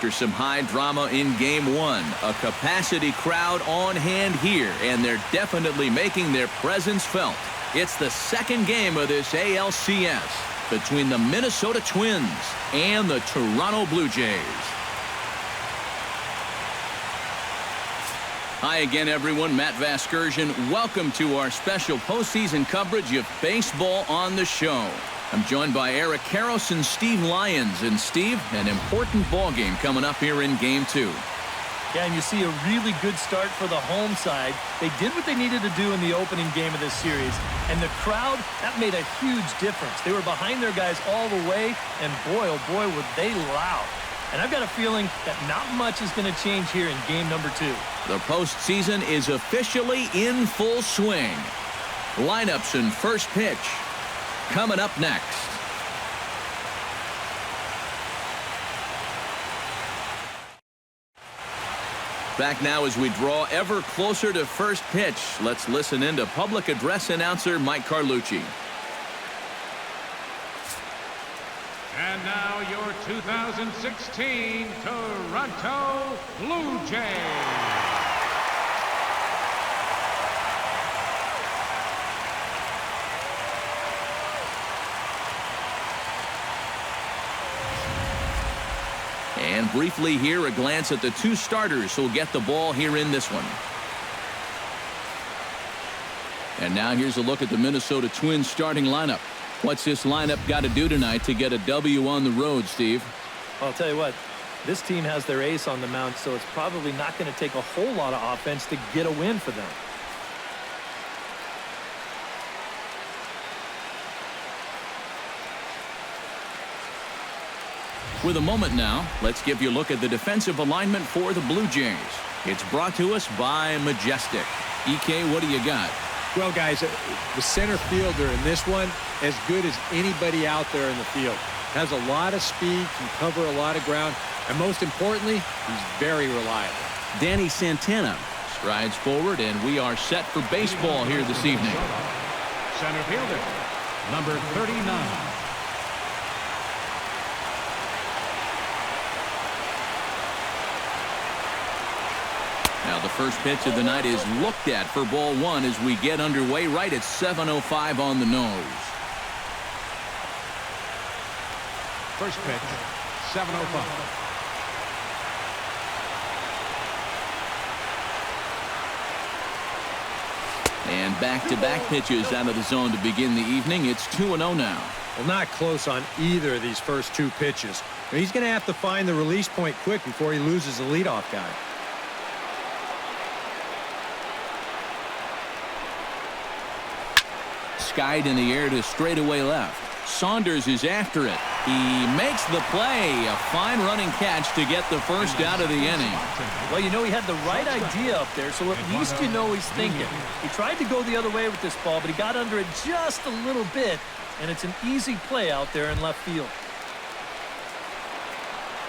after some high drama in Game 1. A capacity crowd on hand here, and they're definitely making their presence felt. It's the second game of this ALCS between the Minnesota Twins and the Toronto Blue Jays. Hi again, everyone. Matt Vasgersian. Welcome to our special postseason coverage of baseball on the show. I'm joined by Eric Karros and Steve Lyons. And Steve, an important ball game coming up here in Game 2. Yeah, and you see a really good start for the home side. They did what they needed to do in the opening game of this series. And the crowd, that made a huge difference. They were behind their guys all the way, and boy, oh boy, were they loud. And I've got a feeling that not much is going to change here in game number 2. The postseason is officially in full swing. Lineups and first pitch coming up next. Back now as we draw ever closer to first pitch. Let's listen in to public address announcer Mike Carlucci. And now your 2016 Toronto Blue Jays. And briefly here, a glance at the two starters who'll get the ball here in this one. And now here's a look at the Minnesota Twins starting lineup. What's this lineup got to do tonight to get a W on the road, Steve? Well, I'll tell you what, this team has their ace on the mound, so it's probably not going to take a whole lot of offense to get a win for them. With a moment now, let's give you a look at the defensive alignment for the Blue Jays. It's brought to us by Majestic. EK, what do you got? Well, guys, the center fielder in this one, as good as anybody out there in the field. Has a lot of speed, can cover a lot of ground, and most importantly, he's very reliable. Danny Santana strides forward, and we are set for baseball here this evening. Center fielder, number 39. Now the first pitch of the night is looked at for ball one as we get underway right at 7:05 on the nose. First pitch, 7:05. And back-to-back pitches out of the zone to begin the evening. It's 2-0 now. Well, not close on either of these first two pitches. He's going to have to find the release point quick before he loses the leadoff guy. Skied in the air to straightaway left. Saunders is after it. He makes the play. A fine running catch to get the first out of the inning. Well, you know, he had the right idea up there, so at least you know he's thinking. He tried to go the other way with this ball, but he got under it just a little bit, and it's an easy play out there in left field.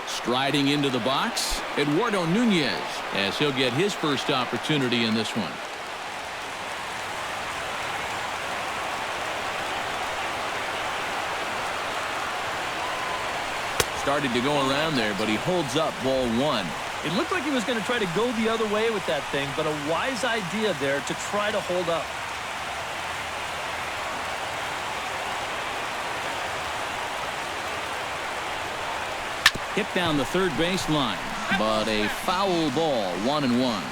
Striding into the box, Eduardo Nunez, as he'll get his first opportunity in this one. Started to go around there, but he holds up ball one. It looked like he was going to try to go the other way with that thing, but a wise idea there to try to hold up. Hit down the third base line, but a foul ball, 1-1.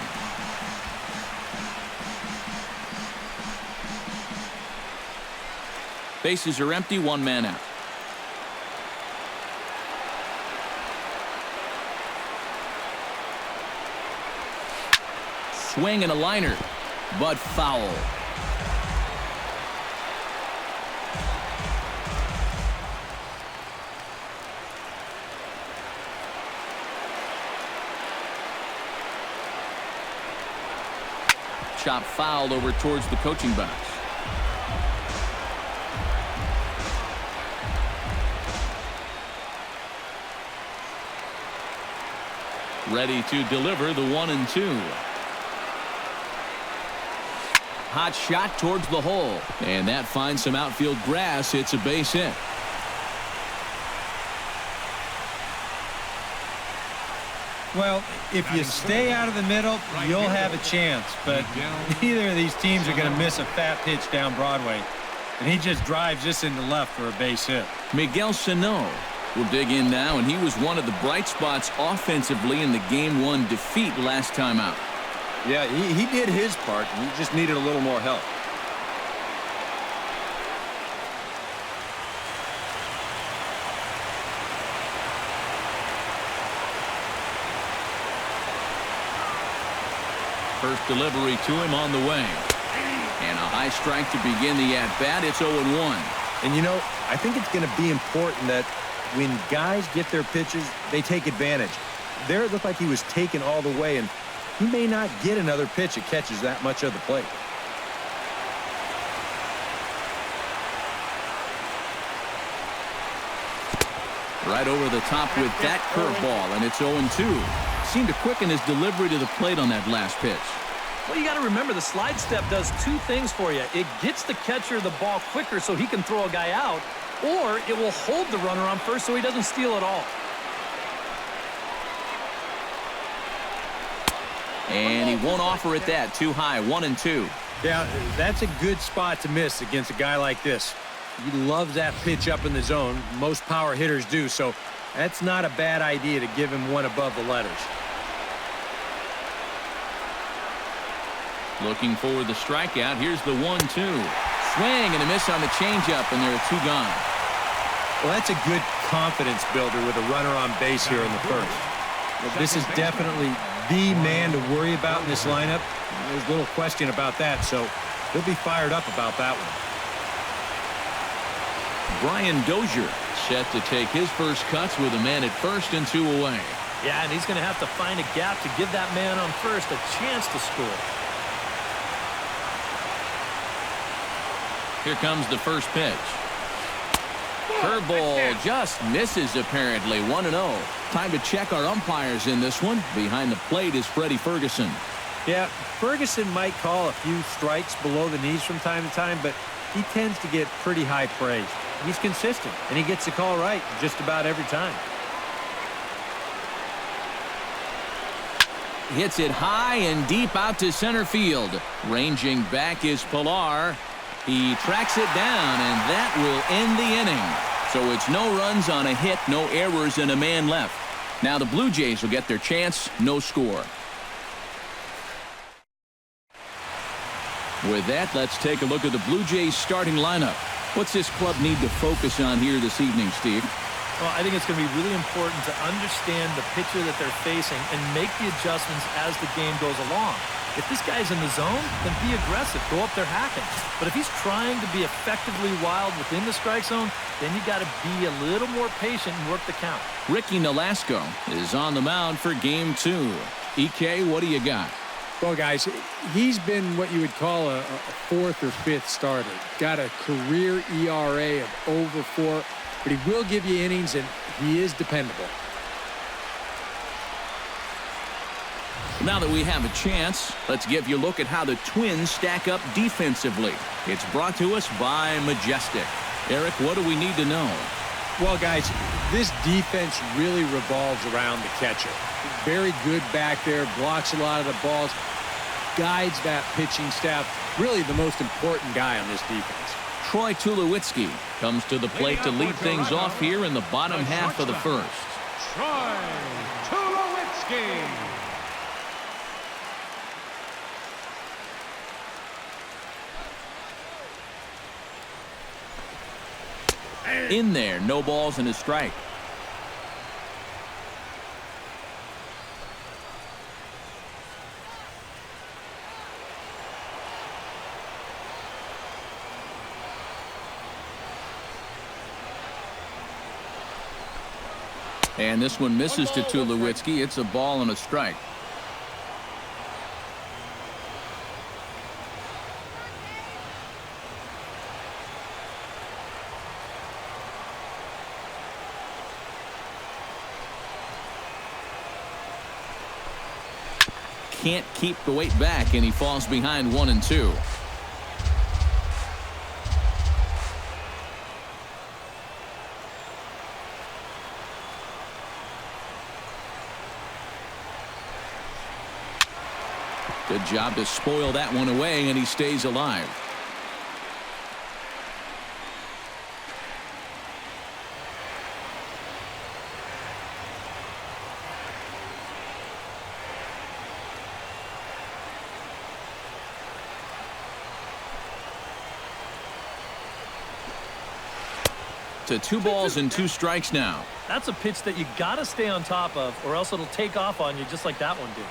Bases are empty, one man out. Swing and a liner, but foul. Chop fouled over towards the coaching box. Ready to deliver the 1-2. Hot shot towards the hole, and that finds some outfield grass. It's a base hit. Well, if you stay out of the middle, you'll have a chance. But neither of these teams are going to miss a fat pitch down Broadway. And he just drives this into left for a base hit. Miguel Sano will dig in now, and he was one of the bright spots offensively in the Game 1 defeat last time out. Yeah, he did his part. He just needed a little more help. First delivery to him on the way. And a high strike to begin the at-bat. It's 0-1. And, you know, I think it's going to be important that when guys get their pitches, they take advantage. There it looked like he was taken all the way, and he may not get another pitch that catches that much of the plate. Right over the top with that curveball, and it's 0-2. Seemed to quicken his delivery to the plate on that last pitch. Well, you got to remember the slide step does two things for you. It gets the catcher the ball quicker so he can throw a guy out, or it will hold the runner on first so he doesn't steal it all. And he won't offer it that. Too high. 1-2. Yeah, that's a good spot to miss against a guy like this. He loves that pitch up in the zone. Most power hitters do, so that's not a bad idea to give him one above the letters. Looking for the strikeout. Here's the 1-2. Swing and a miss on the changeup, and there are two gone. Well, that's a good confidence builder with a runner on base here in the first. Well, this is definitely the man to worry about in this lineup. There's little question about that, so he'll be fired up about that one. Brian Dozier set to take his first cuts with a man at first and 2 away. Yeah, and he's going to have to find a gap to give that man on first a chance to score. Here comes the first pitch. Curveball just misses apparently. 1-0. Time to check our umpires in this one. Behind the plate is Freddie Ferguson. Yeah, Ferguson might call a few strikes below the knees from time to time, but he tends to get pretty high praise. He's consistent, and he gets the call right just about every time. Hits it high and deep out to center field. Ranging back is Pilar. He tracks it down, and that will end the inning. So it's no runs on a hit, no errors, and a man left. Now the Blue Jays will get their chance, no score. With that, let's take a look at the Blue Jays starting lineup. What's this club need to focus on here this evening, Steve? Well, I think it's going to be really important to understand the pitcher that they're facing and make the adjustments as the game goes along. If this guy's in the zone, then be aggressive. Go up there hacking. But if he's trying to be effectively wild within the strike zone, then you got to be a little more patient and work the count. Ricky Nolasco is on the mound for Game 2. EK, what do you got? Well, guys, he's been what you would call a fourth or fifth starter. Got a career ERA of over 4, but he will give you innings, and he is dependable. Now that we have a chance, let's give you a look at how the Twins stack up defensively. It's brought to us by Majestic. Eric, what do we need to know? Well, guys, this defense really revolves around the catcher. Very good back there, blocks a lot of the balls, guides that pitching staff. Really the most important guy on this defense. Troy Tulowitzki comes to the plate to lead things off here in the bottom half of the first. Troy Tulowitzki. In there, no balls and a strike. And this one misses to Tulowitzki. It's a ball and a strike. Can't keep the weight back, and he falls behind 1-2. Good job to spoil that one away, and he stays alive. To 2 balls and 2 strikes now. That's a pitch that you got to stay on top of, or else it'll take off on you just like that one did.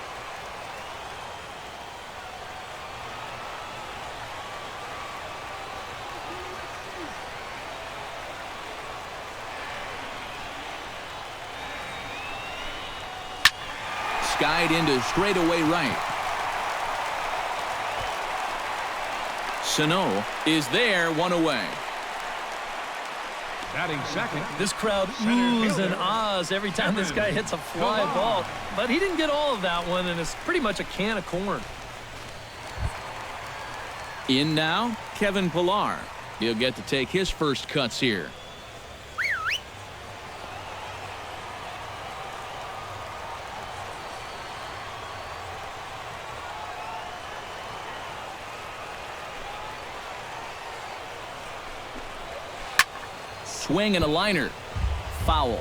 Skied into straightaway right. Sano is there, 1 away. Batting second. This crowd oohs and ahs every time this guy hits a fly ball. But he didn't get all of that one, and it's pretty much a can of corn. In now, Kevin Pillar. He'll get to take his first cuts here. Swing and a liner. Foul.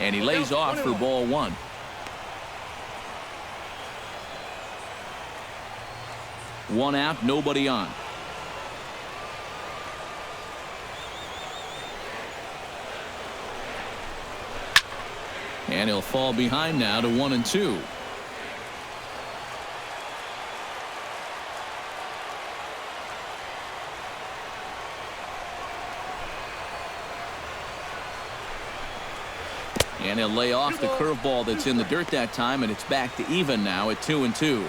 And he lays off for ball 1. One out, nobody on. And he'll fall behind now to 1 and 2. And he'll lay off the curveball that's in the dirt that time, and it's back to even now at 2 and 2.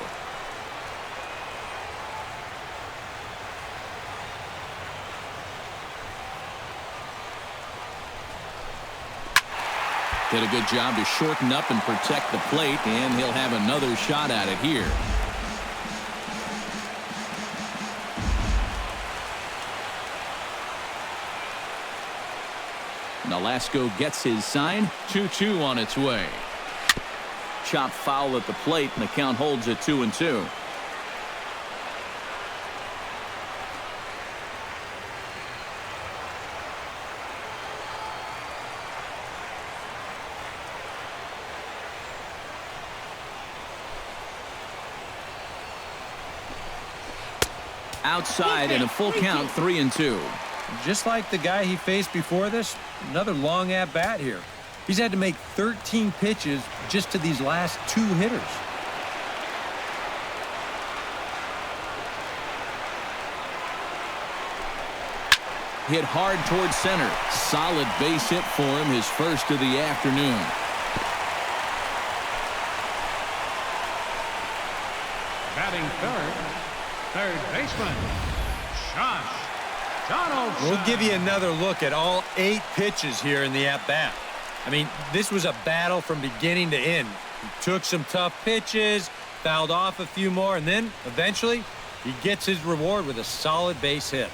Did a good job to shorten up and protect the plate, and he'll have another shot at it here. Nolasco gets his sign. 2-2 on its way. Chop foul at the plate, and the count holds at 2 and 2. Outside and a full count, 3 and 2. Just like the guy he faced before this, another long at bat here. He's had to make 13 pitches just to these last 2 hitters. Hit hard towards center. Solid base hit for him, his first of the afternoon. Batting third baseman, Josh Donaldson. We'll give you another look at all 8 pitches here in the at-bat. I mean, this was a battle from beginning to end. He took some tough pitches, fouled off a few more, and then eventually he gets his reward with a solid base hit.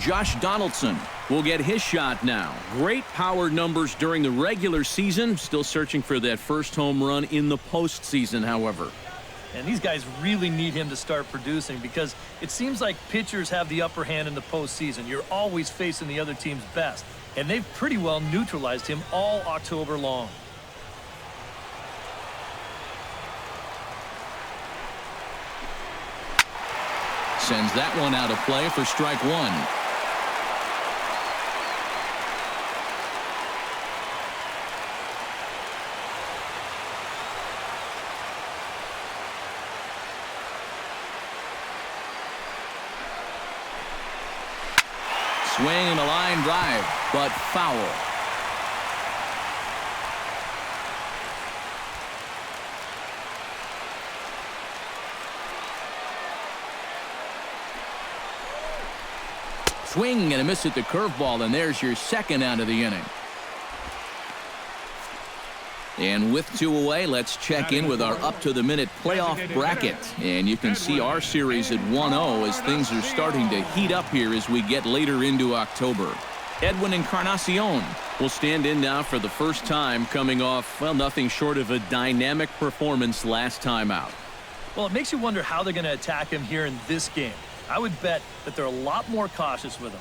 Josh Donaldson will get his shot now. Great power numbers during the regular season. Still searching for that first home run in the postseason, however. And these guys really need him to start producing because it seems like pitchers have the upper hand in the postseason. You're always facing the other team's best. And they've pretty well neutralized him all October long. Sends that one out of play for strike 1. Swing and a line drive, but foul. Swing and a miss at the curveball, and there's your second out of the inning. And with 2 away, let's check in with our up-to-the-minute playoff bracket. And you can see our series at 1-0 as things are starting to heat up here as we get later into October. Edwin Encarnacion will stand in now for the first time, coming off, well, nothing short of a dynamic performance last time out. Well, it makes you wonder how they're going to attack him here in this game. I would bet that they're a lot more cautious with him.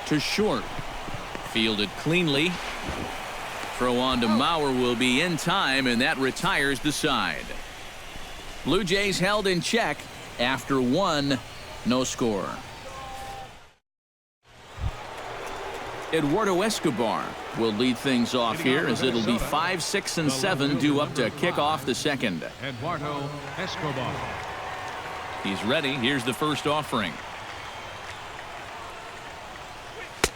To short. Fielded cleanly. Throw on to Mauer will be in time, and that retires the side. Blue Jays held in check after 1, no score. Eduardo Escobar will lead things off here as it'll be 5, 6, and 7 due up to kick off the second. Eduardo Escobar. He's ready. Here's the first offering.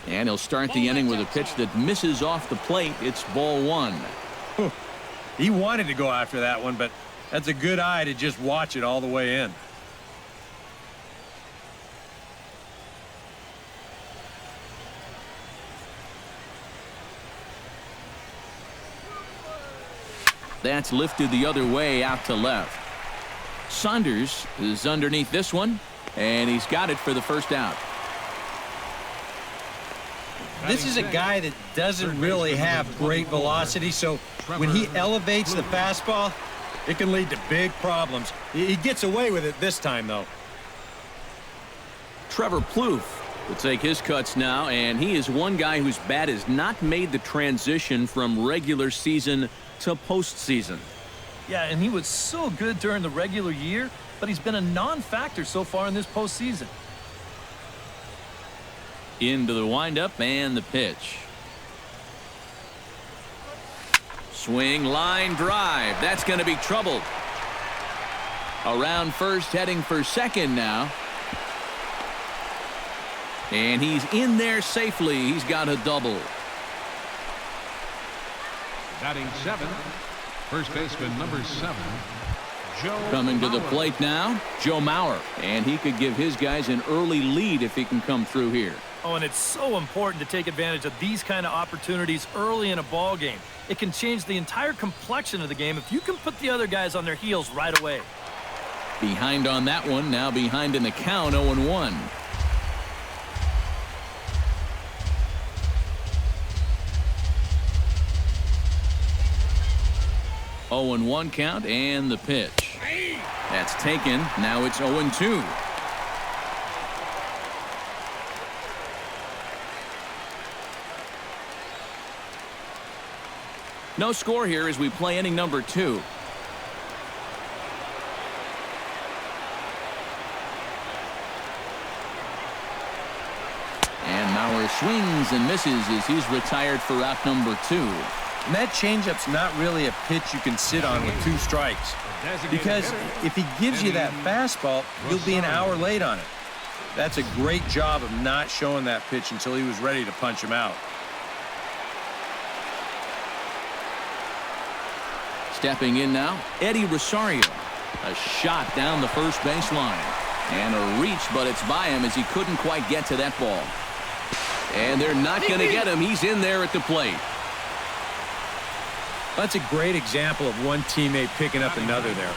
And he'll start the inning with a pitch that misses off the plate. It's ball 1. He wanted to go after that one, but that's a good eye to just watch it all the way in. That's lifted the other way out to left. Saunders is underneath this one, and he's got it for the first out. This is a guy that doesn't really have great velocity, so when he elevates the fastball, it can lead to big problems. He gets away with it this time, though. Trevor Plouffe will take his cuts now, and he is one guy whose bat has not made the transition from regular season to postseason. Yeah, and he was so good during the regular year, but he's been a non-factor so far in this postseason. Into the windup and the pitch. Swing, line drive. That's going to be trouble. Around first, heading for second now. And he's in there safely. He's got a double. Batting 7, first baseman number 7, Joe Coming to the Mauer. plate now, Joe Mauer. And he could give his guys an early lead if he can come through here. Oh, and it's so important to take advantage of these kind of opportunities early in a ball game. It can change the entire complexion of the game if you can put the other guys on their heels right away. Behind on that one, now behind in the count, 0-1. Oh, and 1 count and the pitch. That's taken. Now it's 0-2. No score here as we play inning number 2. And Mauer swings and misses as he's retired for out number 2. And that changeup's not really a pitch you can sit on with 2 strikes. Because if he gives you that fastball, you'll be an hour late on it. That's a great job of not showing that pitch until he was ready to punch him out. Stepping in now, Eddie Rosario. A shot down the first baseline. And a reach, but it's by him as he couldn't quite get to that ball. And they're not going to get him. He's in there at the plate. That's a great example of one teammate picking up another there.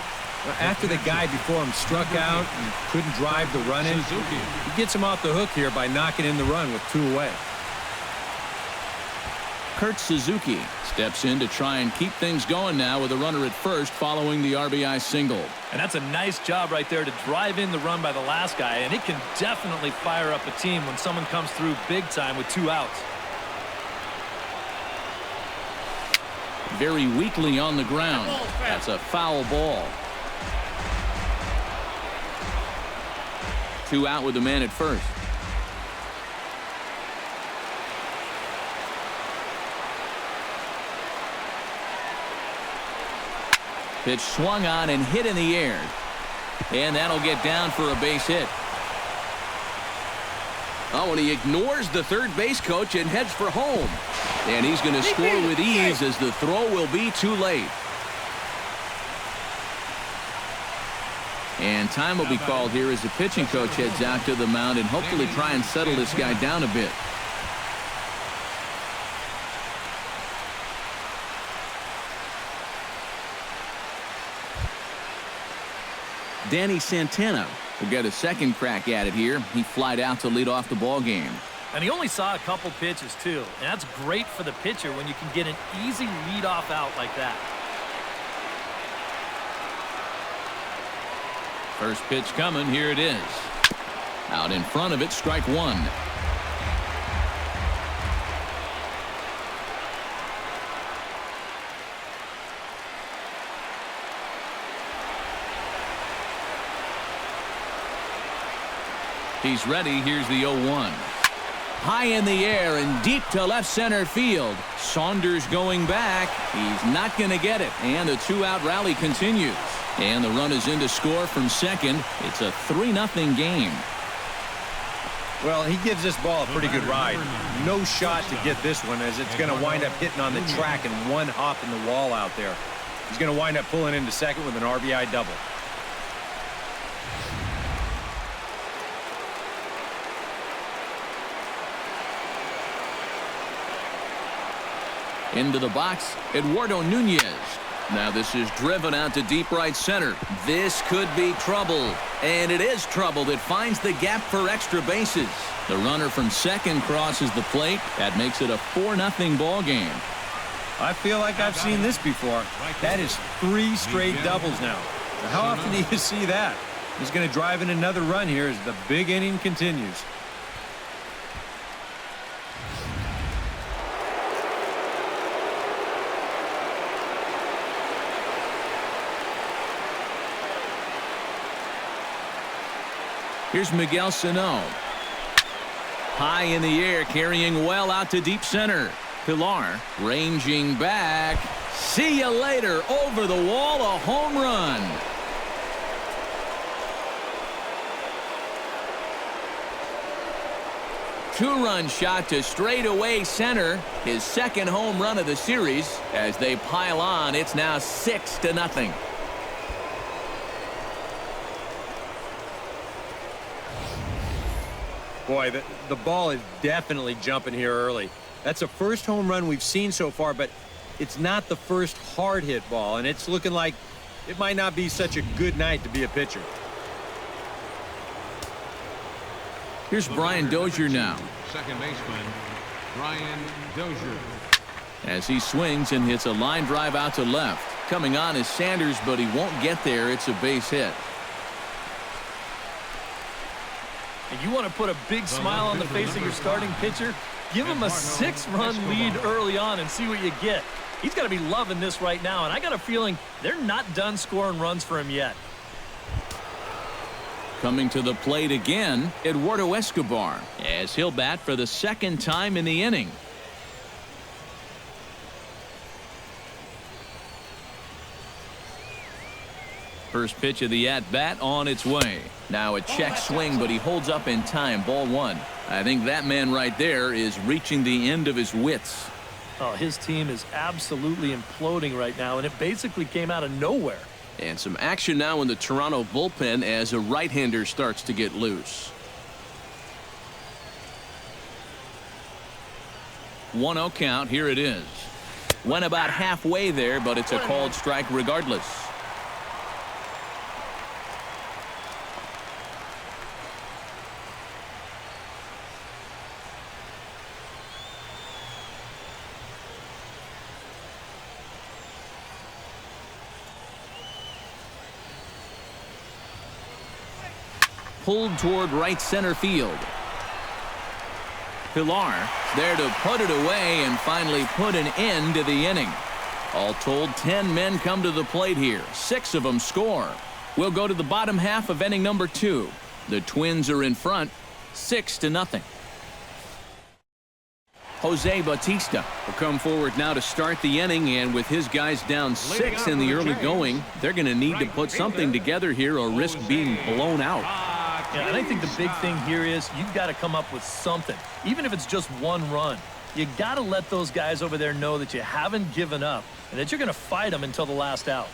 After the guy before him struck out and couldn't drive the run in, he gets him off the hook here by knocking in the run with 2 away. Kurt Suzuki steps in to try and keep things going now with a runner at first following the RBI single. And that's a nice job right there to drive in the run by the last guy, and it can definitely fire up a team when someone comes through big time with 2 outs. Very weakly on the ground. That's a foul ball. 2 out with the man at first. Pitch swung on and hit in the air. And that'll get down for a base hit. Oh, and he ignores the third base coach and heads for home. And he's going to score with ease as the throw will be too late. And time will be called here as the pitching coach heads out to the mound and hopefully try and settle this guy down a bit. Danny Santana will get a second crack at it here. He flied out to lead off the ball game. And he only saw a couple pitches, too. And that's great for the pitcher when you can get an easy leadoff out like that. First pitch coming. Here it is. Out in front of it, strike one. He's ready. Here's the 0-1. High in the air and deep to left center field. Saunders going back. He's not going to get it. And the two-out rally continues. And the run is in to score from second. It's a 3-0 game. Well, he gives this ball a pretty good ride. No shot to get this one, as it's going to wind up hitting on the track and one hop in the wall out there. He's going to wind up pulling into second with an RBI double. Into the box, Eduardo Nunez. Now this is driven out to deep right center. This could be trouble. And it is trouble that finds the gap for extra bases. The runner from second crosses the plate. That makes it a 4-0 ball game. I feel like I've seen this before. That is 3 straight doubles now. How often do you see that? He's going to drive in another run here as the big inning continues. Here's Miguel Sano. High in the air, carrying well out to deep center. Pilar ranging back. See you later. Over the wall, a home run. Two-run shot to straightaway center. His second home run of the series. As they pile on, it's now 6-0. Boy, the ball is definitely jumping here early. That's the first home run we've seen so far, but it's not the first hard hit ball, and it's looking like it might not be such a good night to be a pitcher. Here's Brian Dozier now. Second baseman, Brian Dozier. As he swings and hits a line drive out to left. Coming on is Sanders, but he won't get there. It's a base hit. And you want to put a big smile on the face of your starting pitcher? Give him a 6-run lead early on and see what you get. He's got to be loving this right now, and I got a feeling they're not done scoring runs for him yet. Coming to the plate again, Eduardo Escobar, as he'll bat for the second time in the inning. First pitch of the at-bat on its way. Now a check swing, but he holds up in time. Ball one. I think that man right there is reaching the end of his wits. Oh, his team is absolutely imploding right now, and it basically came out of nowhere. And some action now in the Toronto bullpen as a right-hander starts to get loose. 1-0 count. Here it is. Went about halfway there, but it's a called strike regardless. Pulled toward right center field. Pilar there to put it away and finally put an end to the inning. All told, 10 men come to the plate here. 6 of them score. We'll go to the bottom half of inning number 2. The Twins are in front, 6-0. Jose Bautista will come forward now to start the inning, and with his guys down 6 in the early going, they're going to need to put something together here or risk being blown out. Yeah, and I think the big thing here is you've got to come up with something, even if it's just one run. You got to let those guys over there know that you haven't given up and that you're going to fight them until the last out.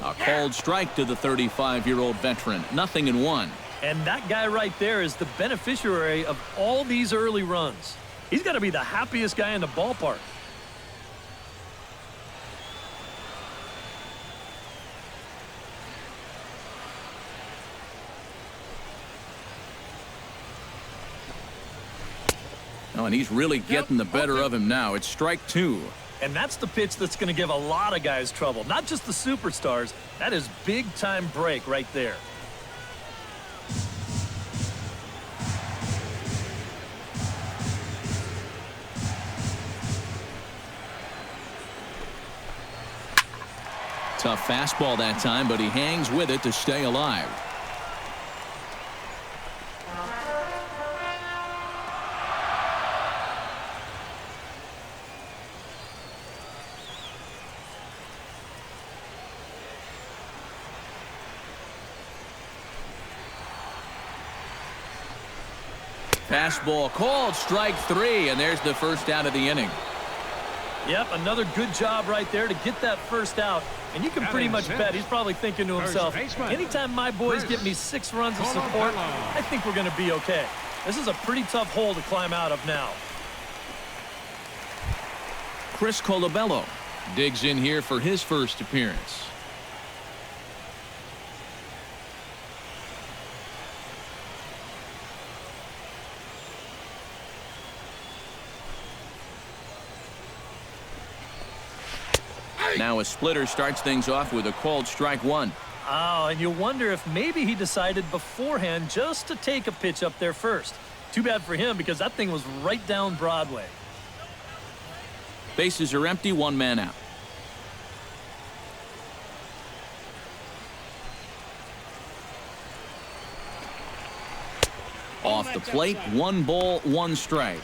A called strike to the 35-year-old veteran. 0-1. And that guy right there is the beneficiary of all these early runs. He's got to be the happiest guy in the ballpark. Oh, and he's really getting the better of him now. It's strike 2. And that's the pitch that's going to give a lot of guys trouble, not just the superstars. That is big-time break right there. Tough fastball that time, but he hangs with it to stay alive. Fastball called, strike 3, and there's the first out of the inning. Yep, another good job right there to get that first out. And you can pretty much bet he's probably thinking to himself, anytime my boys get me 6 runs of support, I think we're going to be okay. This is a pretty tough hole to climb out of now. Chris Colabello digs in here for his first appearance. Now a splitter starts things off with a called strike 1. Oh, and you wonder if maybe he decided beforehand just to take a pitch up there first. Too bad for him because that thing was right down Broadway. Bases are empty, 1 man out. Off the plate, 1 ball, 1 strike.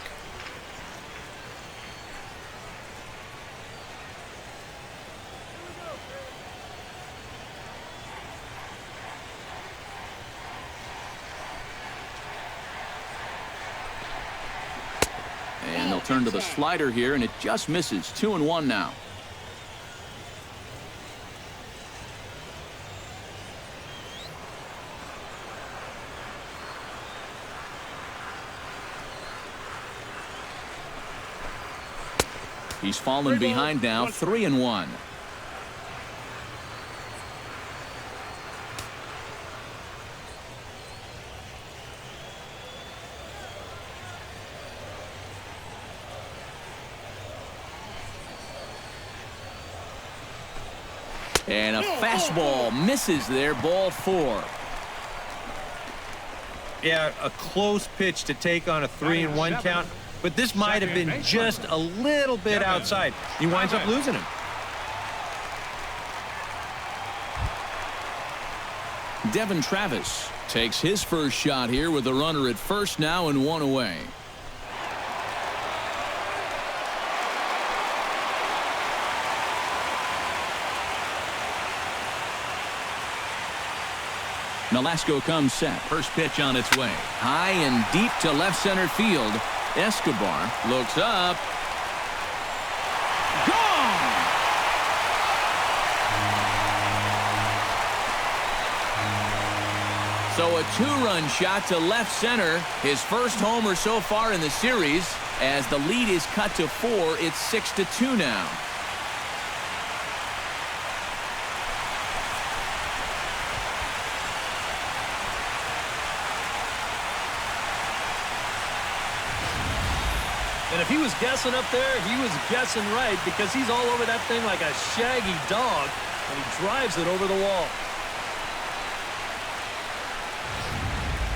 And they'll turn to the slider here, and it just misses. 2-1 now. He's fallen behind now, 3-1. And a fastball misses there, ball 4. Yeah, a close pitch to take on a 3-1 count, but this might have been just a little bit outside. He winds up losing him. Devin Travis takes his first shot here with a runner at first now and 1 away. Nolasco comes set. First pitch on its way. High and deep to left center field. Escobar looks up. Gone! So a 2-run shot to left center. His first homer so far in the series. As the lead is cut to 4, it's 6-2 now. And if he was guessing up there, he was guessing right because he's all over that thing like a shaggy dog, and he drives it over the wall.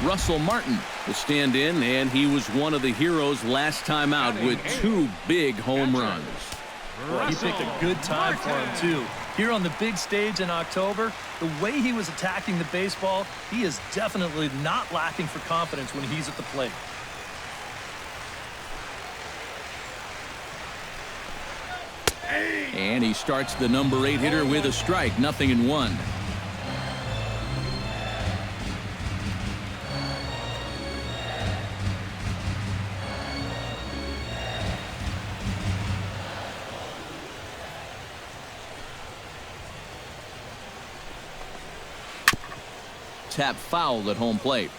Russell Martin will stand in, and he was one of the heroes last time out with 2 big home runs. Well, he picked a good time for him, too. Here on the big stage in October, the way he was attacking the baseball, he is definitely not lacking for confidence when he's at the plate. And he starts the number 8 hitter with a strike, 0-1. Tap foul at home plate.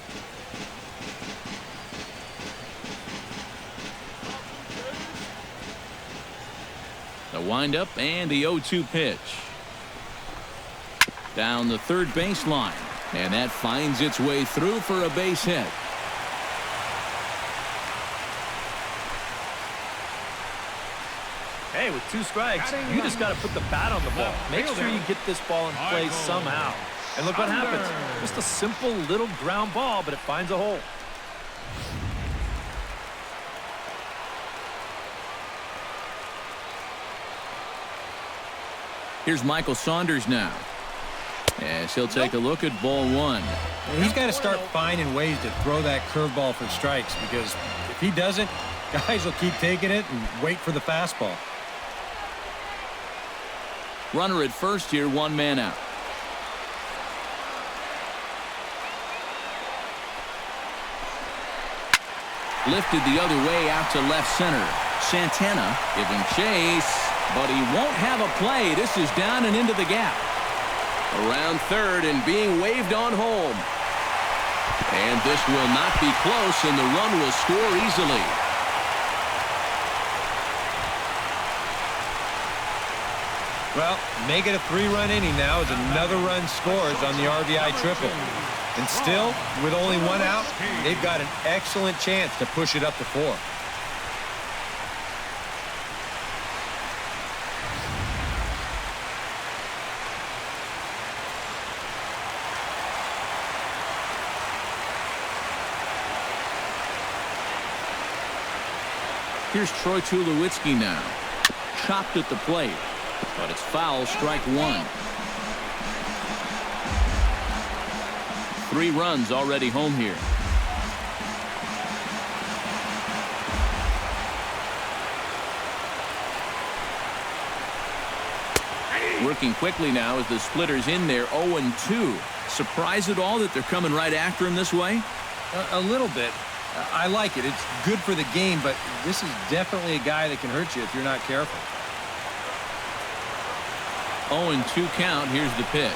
The windup and the 0-2 pitch. Down the third baseline. And that finds its way through for a base hit. Hey, with 2 strikes, you just got to put the bat on the ball. Make sure you get this ball in play somehow. And look what happens. Just a simple little ground ball, but it finds a hole. Here's Michael Saunders now. As he'll take a look at ball 1. And he's got to start finding ways to throw that curveball for strikes, because if he doesn't, guys will keep taking it and wait for the fastball. Runner at first here, 1 man out. Lifted the other way out to left center. Santana giving chase, but he won't have a play. This is down and into the gap. Around third and being waved on home. And this will not be close, and the run will score easily. Well, make it a 3-run inning now as another run scores on the RBI triple. And still, with only 1 out, they've got an excellent chance to push it up to 4. Here's Troy Tulowitzki now. Chopped at the plate, but it's foul, strike 1. 3 runs already home here. Working quickly now as the splitter's in there, 0-2. Surprised at all that they're coming right after him this way? A little bit. I like it. It's good for the game, but this is definitely a guy that can hurt you if you're not careful. 0-2 count. Here's the pitch.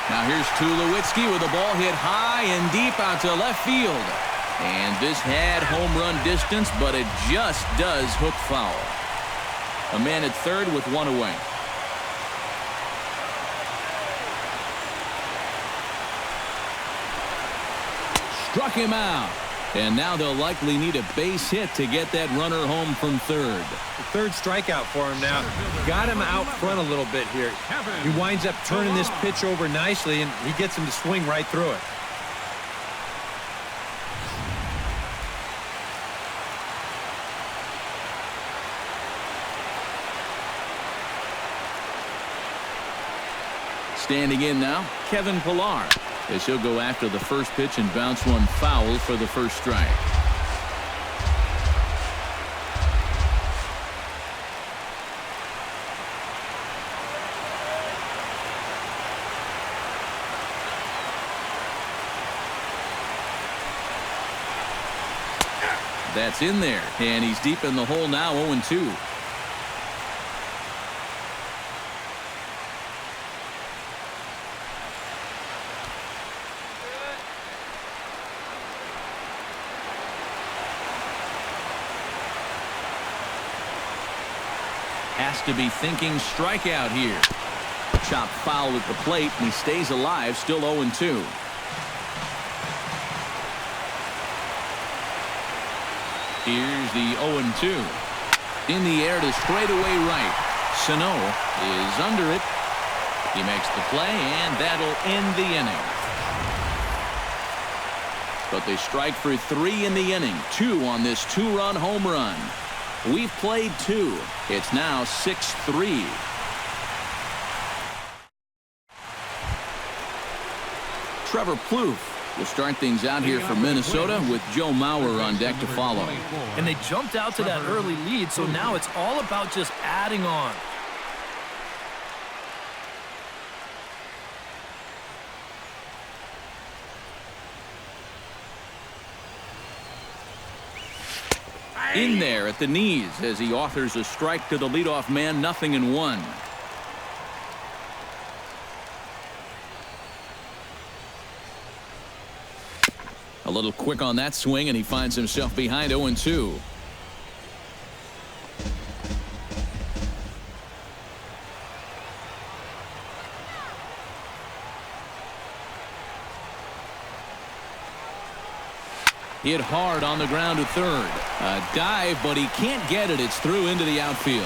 Now here's Tulowitzki with a ball hit high and deep out to left field. And this had home run distance, but it just does hook foul. A man at third with 1 away. Struck him out. And now they'll likely need a base hit to get that runner home from third. The 3rd strikeout for him now. Got him out front a little bit here. He winds up turning this pitch over nicely, and he gets him to swing right through it. Standing in now, Kevin Pillar, as he'll go after the first pitch and bounce one foul for the first strike. That's in there, and he's deep in the hole now, 0-2. Has to be thinking strikeout here. Chop foul at the plate, and he stays alive, still 0-2. Here's the 0-2. In the air to straightaway right. Sano is under it. He makes the play, and that'll end the inning. But they strike for 3 in the inning. 2 on this 2-run home run. We've played 2. It's now 6-3. Trevor Plouffe will start things out here for Minnesota with Joe Mauer on deck to follow. And they jumped out to that early lead, so now it's all about just adding on. In there at the knees as he offers a strike to the leadoff man, 0-1. A little quick on that swing, and he finds himself behind 0-2. Hit hard on the ground to third. A dive, but he can't get it. It's through into the outfield.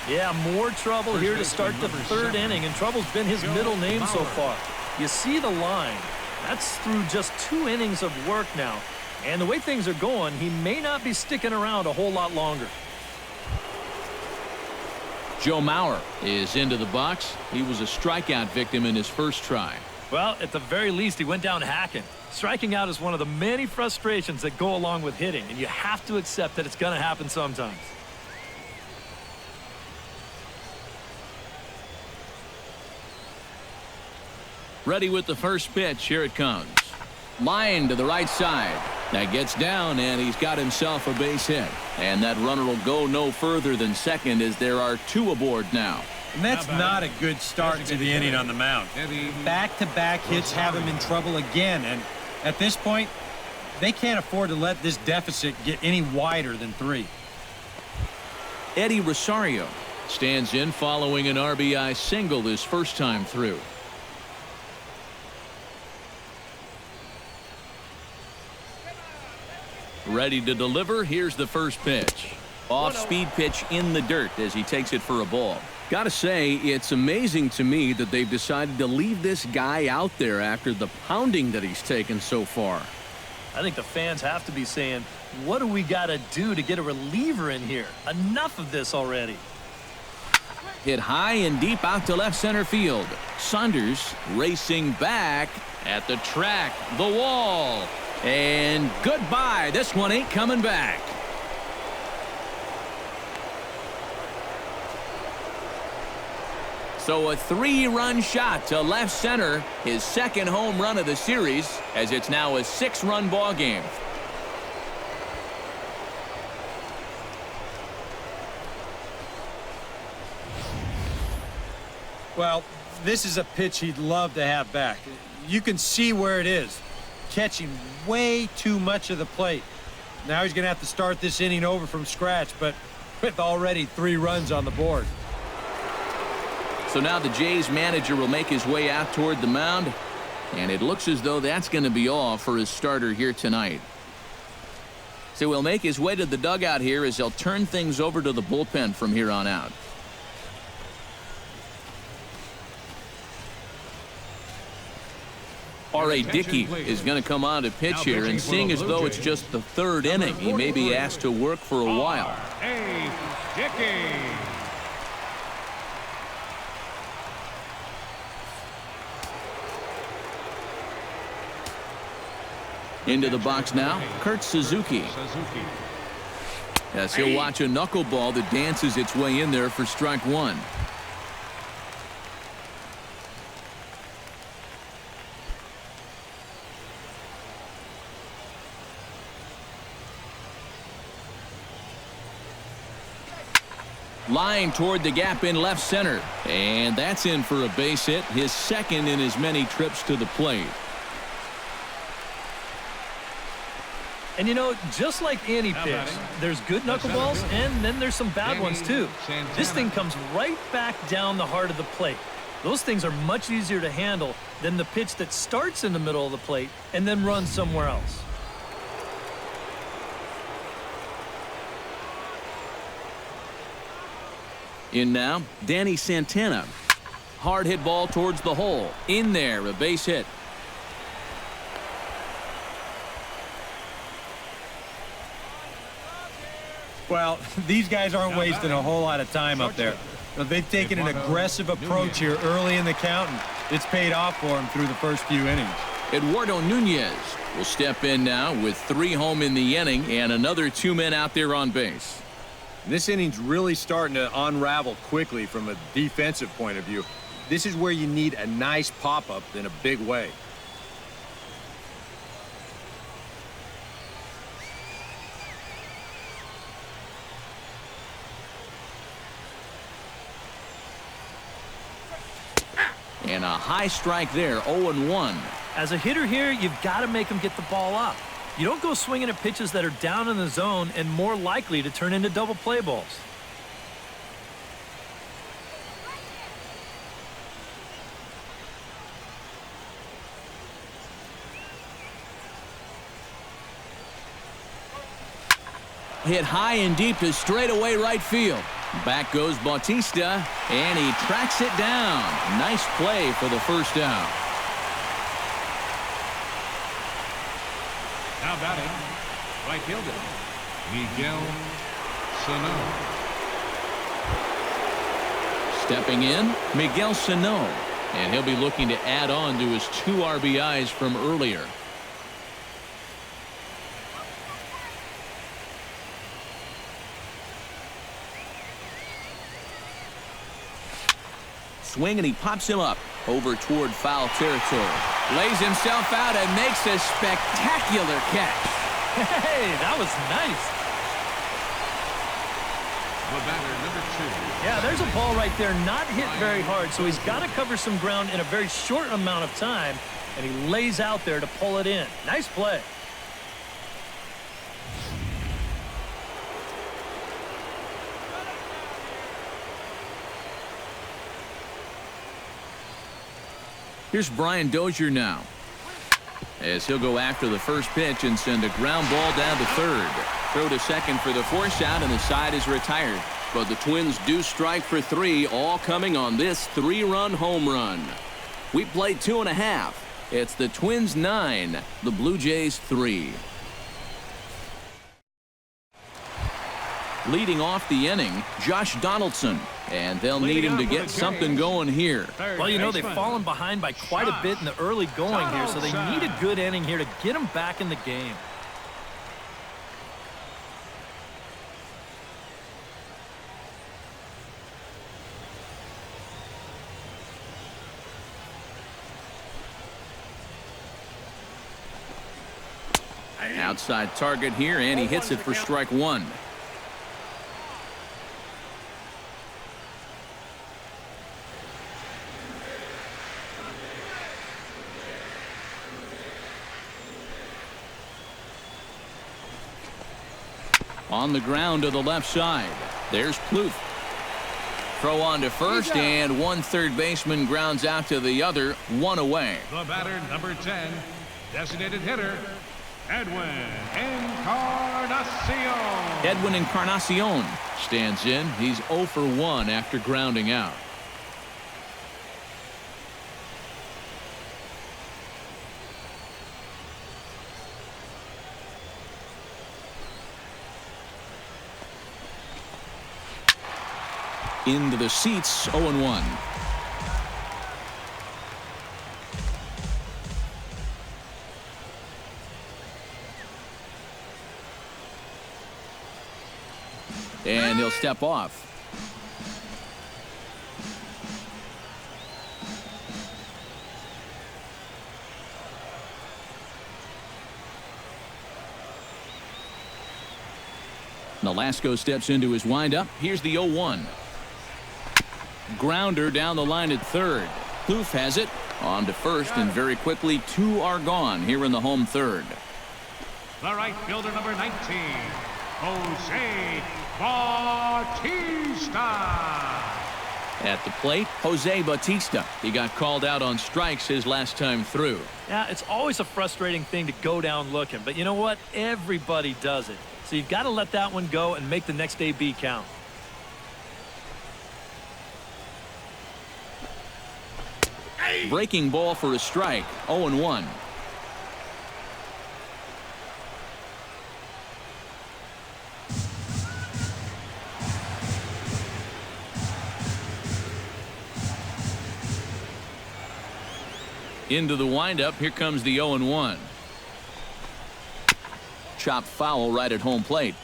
Yeah, more trouble here to start the third inning, and trouble's been his middle name so far. You see the line. That's through just 2 innings of work now. And the way things are going, he may not be sticking around a whole lot longer. Joe Mauer is into the box. He was a strikeout victim in his first try. Well, at the very least, he went down hacking. Striking out is one of the many frustrations that go along with hitting, and you have to accept that it's going to happen sometimes. Ready with the first pitch. Here it comes. Line to the right side. That gets down, and he's got himself a base hit. And that runner will go no further than second as there are 2 aboard now. And that's not a good start to the inning on the mound. Back-to-back hits have him in trouble again. And at this point, they can't afford to let this deficit get any wider than 3. Eddie Rosario stands in following an RBI single his first time through. Ready to deliver. Here's the first pitch. Off-speed pitch in the dirt as he takes it for a ball. Gotta say, it's amazing to me that they've decided to leave this guy out there after the pounding that he's taken so far. I think the fans have to be saying, what do we got to do to get a reliever in here? Enough of this already. Hit high and deep out to left center field. Saunders racing back at the track, the wall. And goodbye. This one ain't coming back. So a 3-run shot to left center, his second home run of the series, as it's now a 6-run ball game. Well, this is a pitch he'd love to have back. You can see where it is. Catching way too much of the plate. Now he's going to have to start this inning over from scratch, but with already 3 runs on the board. So now the Jays manager will make his way out toward the mound, and it looks as though that's going to be all for his starter here tonight. So he'll make his way to the dugout here as they'll turn things over to the bullpen from here on out. R.A. Dickey is going to come on to pitch here, and seeing as though it's just the 3rd inning, he may be asked to work for a while. R.A. Dickey. Into the box now, Kurt Suzuki. As he'll watch a knuckleball that dances its way in there for strike 1. Line toward the gap in left center. And that's in for a base hit, his second in as many trips to the plate. And, you know, just like any pitch, there's good knuckleballs and then there's some bad ones, too. This thing comes right back down the heart of the plate. Those things are much easier to handle than the pitch that starts in the middle of the plate and then runs somewhere else. In now, Danny Santana. Hard hit ball towards the hole. In there, a base hit. Well, these guys aren't wasting a whole lot of time up there. They've taken an aggressive approach here early in the count, and it's paid off for them through the first few innings. Eduardo Nunez will step in now with 3 home in the inning and another 2 men out there on base. This inning's really starting to unravel quickly from a defensive point of view. This is where you need a nice pop-up in a big way. And a high strike there, 0-1. As a hitter here, you've got to make them get the ball up. You don't go swinging at pitches that are down in the zone and more likely to turn into double play balls. Hit high and deep to straightaway right field. Back goes Bautista, and he tracks it down. Nice play for the first down. Now batting, right fielder, Miguel Sano. Stepping in, Miguel Sano. And he'll be looking to add on to his 2 RBIs from earlier. Swing, and he pops him up over toward foul territory. Lays himself out and makes a spectacular catch. Hey, that was nice. The batter, number 2. Yeah, there's a ball right there, not hit very hard, so he's got to cover some ground in a very short amount of time, and he lays out there to pull it in. Nice play. Here's Brian Dozier now, as he'll go after the first pitch and send a ground ball down to third. Throw to second for the force out, and the side is retired. But the Twins do strike for 3, all coming on this 3-run home run. We played 2.5. It's the Twins 9, the Blue Jays 3. Leading off the inning, Josh Donaldson. And they'll need him to get something going here. Well, you know, they've fallen behind by quite a bit in the early going here, so they need a good inning here to get them back in the game. Outside target here, and he hits it for strike 1. On the ground to the left side. There's Plouffe. Throw on to first, and one third baseman grounds out to the other, 1 away. The batter, number 10, designated hitter, Edwin Encarnacion. Edwin Encarnacion stands in. He's 0 for 1 after grounding out. Into the seats, 0-1. And he'll step off. Nolasco steps into his windup. Here's the 0-1. Grounder down the line at third. Plouffe has it. On to first, and very quickly 2 are gone here in the home third. The right fielder, number 19, Jose Bautista. At the plate, Jose Bautista. He got called out on strikes his last time through. Yeah, it's always a frustrating thing to go down looking, but you know what? Everybody does it. So you've got to let that one go and make the next AB count. Breaking ball for a strike, 0-1. Into the windup, here comes the 0-1. Chopped foul right at home plate.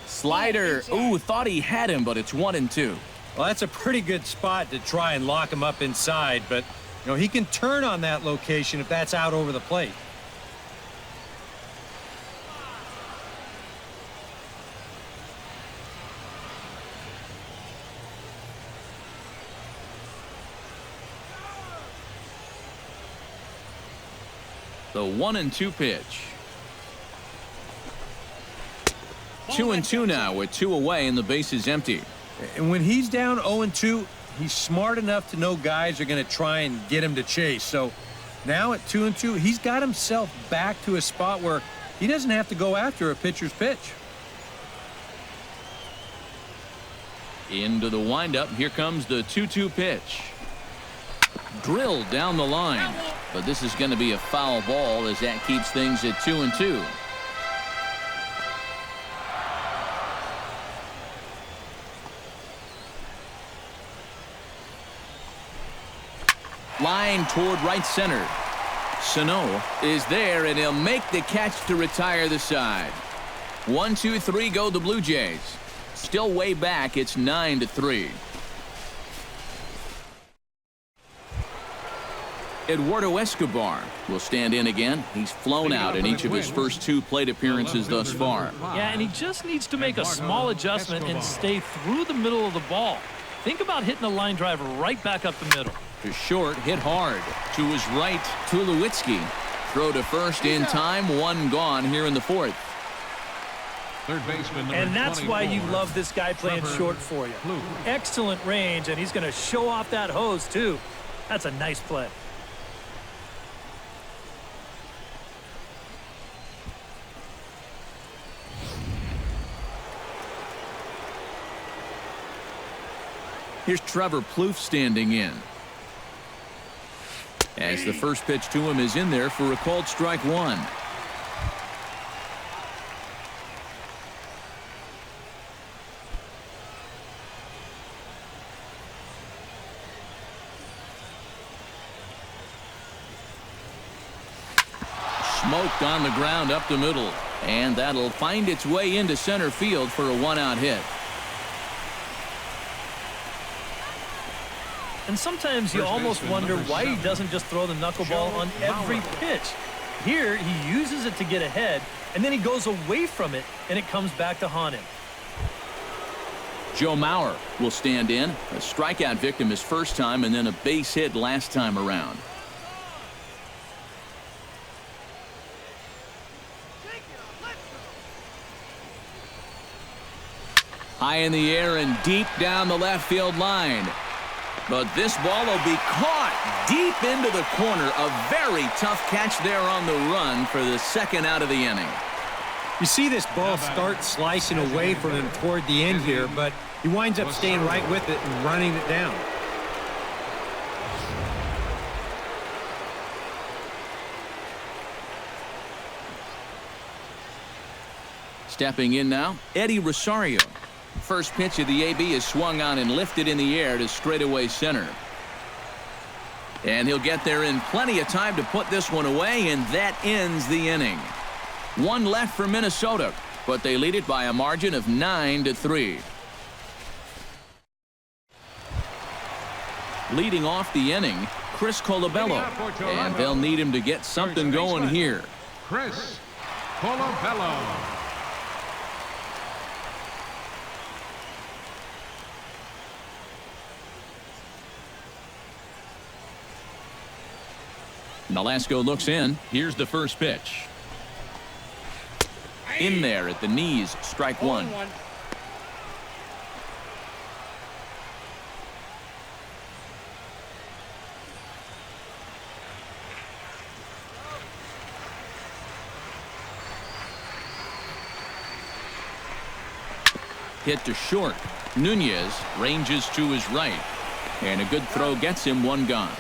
Slider. Ooh, thought he had him, but it's 1-2. Well, that's a pretty good spot to try and lock him up inside, but, you know, he can turn on that location if that's out over the plate. The 1-2 pitch. 2-2 now with 2 away and the base is empty. And when he's down 0-2, he's smart enough to know guys are going to try and get him to chase. So now at 2-2, he's got himself back to a spot where he doesn't have to go after a pitcher's pitch. Into the windup. Here comes the 2-2 pitch. Drilled down the line. But this is going to be a foul ball as that keeps things at 2-2. Line toward right center. Sano is there, and he'll make the catch to retire the side. 1-2-3 go the Blue Jays. Still way back. It's 9-3. Eduardo Escobar will stand in again. He's flown out in each of his first 2 plate appearances thus far. Yeah, and he just needs to make a small adjustment and stay through the middle of the ball. Think about hitting a line drive right back up the middle. To short, hit hard. To his right, Tulowitzki. Throw to first in time. 1 gone here in the 4th. Third baseman, and that's 24, why you love this guy playing short for you. Excellent range, and he's going to show off that hose, too. That's a nice play. Here's Trevor Plouffe standing in. As the first pitch to him is in there for a called strike 1. Smoked on the ground up the middle. And that'll find its way into center field for a 1-out hit. And sometimes you almost wonder why he doesn't just throw the knuckleball on every pitch. Here, he uses it to get ahead, and then he goes away from it, and it comes back to haunt him. Joe Mauer will stand in. A strikeout victim his first time, and then a base hit last time around. High in the air and deep down the left field line. But this ball will be caught deep into the corner. A very tough catch there on the run for the 2nd out of the inning. You see this ball start slicing away from him toward the end here, but he winds up staying right with it and running it down. Stepping in now, Eddie Rosario. First pitch of the AB is swung on and lifted in the air to straightaway center. And he'll get there in plenty of time to put this one away, and that ends the inning. 1 left for Minnesota, but they lead it by a margin of 9-3. Leading off the inning, Chris Colabello, and they'll need him to get something going here. Chris Colabello. Nolasco looks in. Here's the first pitch. In there at the knees, strike 1. Hit to short. Nunez ranges to his right. And a good throw gets him 1 gone.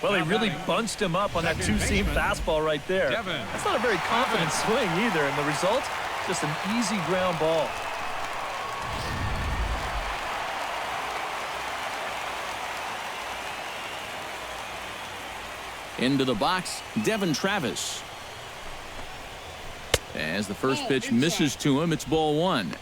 Well, he really bunched him up on that 2-seam fastball right there. That's not a very confident swing either, and the result, just an easy ground ball. Into the box, Devin Travis. As the first pitch misses to him, it's ball 1.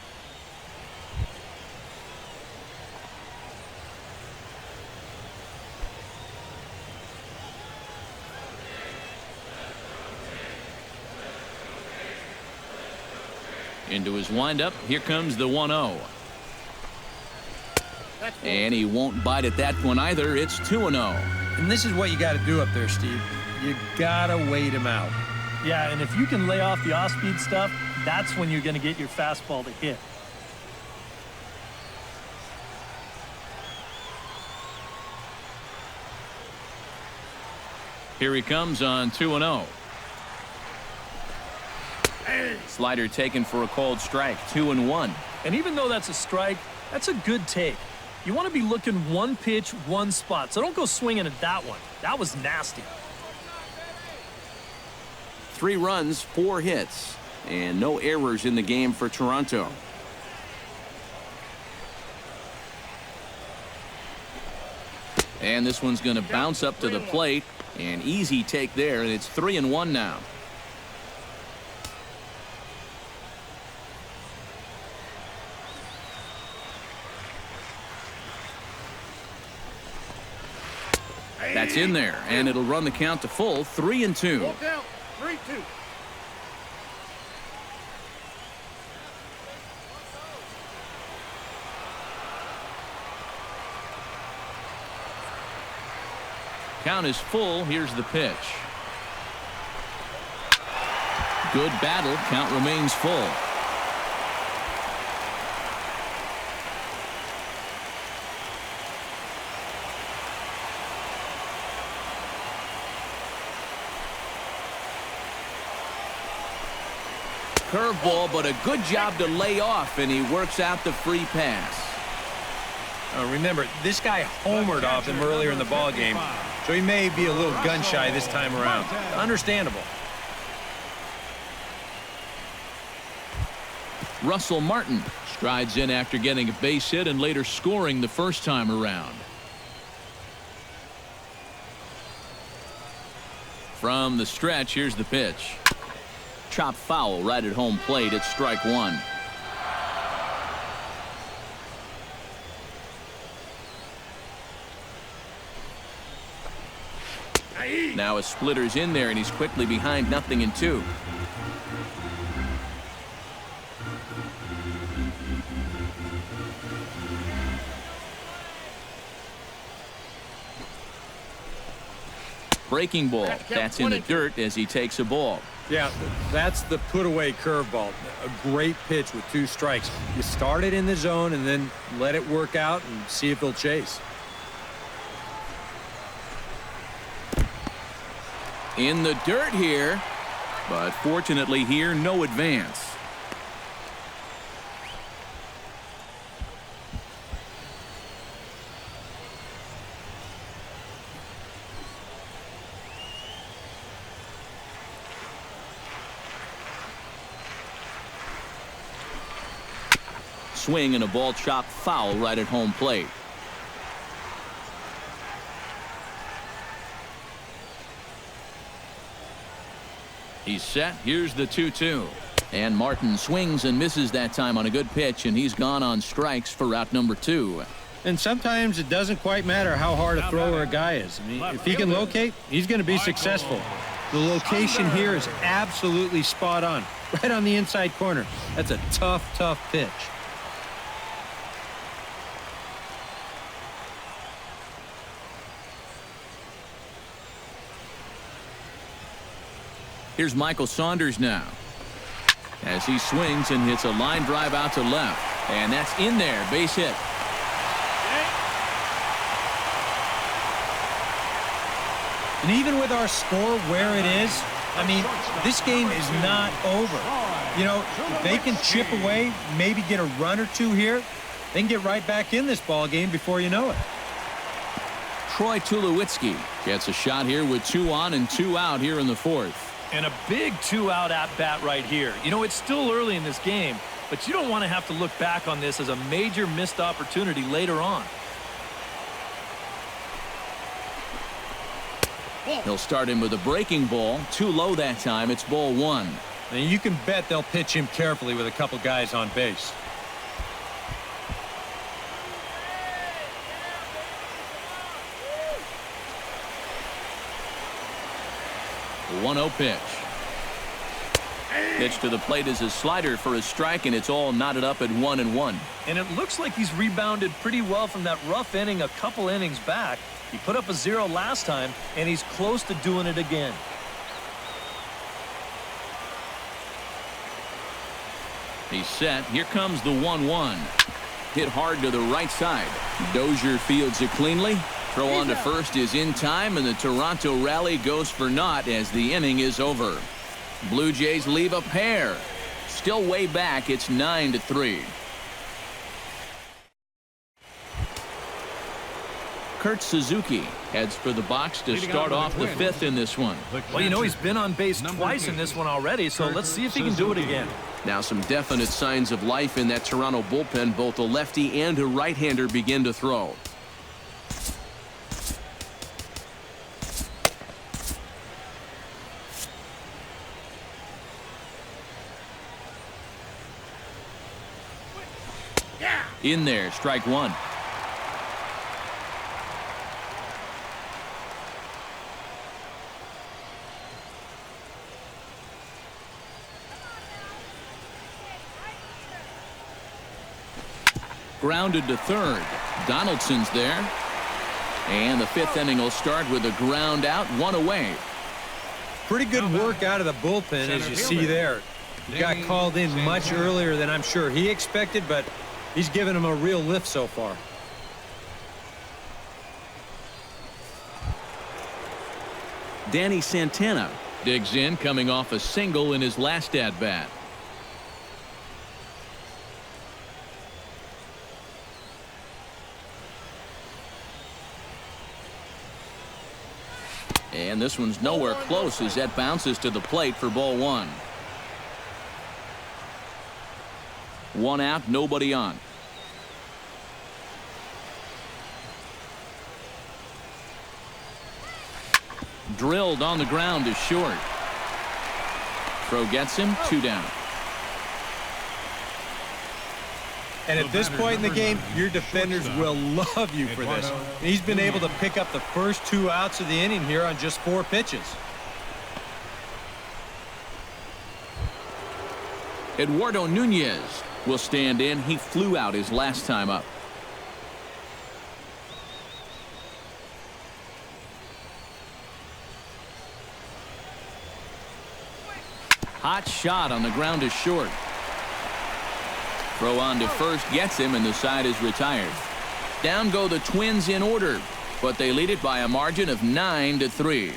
Into his windup. Here comes the 1-0. And he won't bite at that one either. It's 2-0. And this is what you got to do up there, Steve. You got to wait him out. Yeah, and if you can lay off the off-speed stuff, that's when you're going to get your fastball to hit. Here he comes on 2-0. Slider taken for a called strike, 2-1. And even though that's a strike, that's a good take. You want to be looking one pitch, one spot. So don't go swinging at that one. That was nasty. 3 runs, 4 hits, and no errors in the game for Toronto. And this one's going to bounce up to the plate. An easy take there, and it's 3-1 now. That's in there, and it'll run the count to full, 3-2. Full count, 3-2. Count is full. Here's the pitch. Good battle. Count remains full. Curveball, but a good job to lay off, and he works out the free pass. Remember, this guy homered off him earlier in the ball game, so he may be a little gun-shy this time around. Understandable. Russell Martin strides in after getting a base hit and later scoring the first time around. From the stretch, here's the pitch. Chop foul right at home plate. It's strike 1. Now a splitter's in there, and he's quickly behind 0-2. Breaking ball. That's in the dirt as he takes a ball. Yeah, that's the put-away curveball. A great pitch with 2 strikes. You start it in the zone and then let it work out and see if he'll chase. In the dirt here, but fortunately here, no advance. Swing and a ball chopped foul right at home plate. He's set. Here's the 2-2. And Martin swings and misses that time on a good pitch, and he's gone on strikes for out number 2. And sometimes it doesn't quite matter how hard a thrower a guy is. I mean, if he can locate, he's going to be successful. The location here is absolutely spot on. Right on the inside corner. That's a tough, tough pitch. Here's Michael Saunders now as he swings and hits a line drive out to left, and that's in there. Base hit. And even with our score where it is, I mean, this game is not over. You know, if they can chip away, maybe get a run or 2 here, they can get right back in this ball game before you know it. Troy Tulowitzki gets a shot here with 2 on and 2 out here in the 4th. And a big 2-out at-bat right here. You know, it's still early in this game, but you don't want to have to look back on this as a major missed opportunity later on. He'll start him with a breaking ball. Too low that time. It's ball 1. And you can bet they'll pitch him carefully with a couple guys on base. The 1-0 pitch. Pitch to the plate is a slider for a strike, and it's all knotted up at 1-1. And it looks like he's rebounded pretty well from that rough inning a couple innings back. He put up a 0 last time, and he's close to doing it again. He's set. Here comes the 1-1. Hit hard to the right side. Dozier fields it cleanly. Throw on to first is in time, and the Toronto rally goes for naught as the inning is over. Blue Jays leave a pair. Still way back. It's 9-3. Kurt Suzuki heads for the box to start off the 5th in this one. Well, you know, he's been on base twice in this one already, so let's see if he can do it again. Now some definite signs of life in that Toronto bullpen. Both a lefty and a right-hander begin to throw. In there, strike one. Grounded to third. Donaldson's there. And the 5th inning will start with a ground out, 1 away. Pretty good work out of the bullpen, as you see there. He got called in much earlier than I'm sure he expected, but he's given him a real lift so far. Danny Santana digs in, coming off a single in his last at-bat. And this one's nowhere close as that bounces to the plate for ball 1. 1 out, nobody on. Drilled on the ground is short. Throw gets him, 2 down. And at this point in the game, your defenders will love you for this. He's been able to pick up the first 2 outs of the inning here on just 4 pitches. Eduardo Nunez will stand in. He flew out his last time up. Hot shot on the ground is short. Throw on to first gets him, and the side is retired. Down go the Twins in order, but they lead it by a margin of 9-3.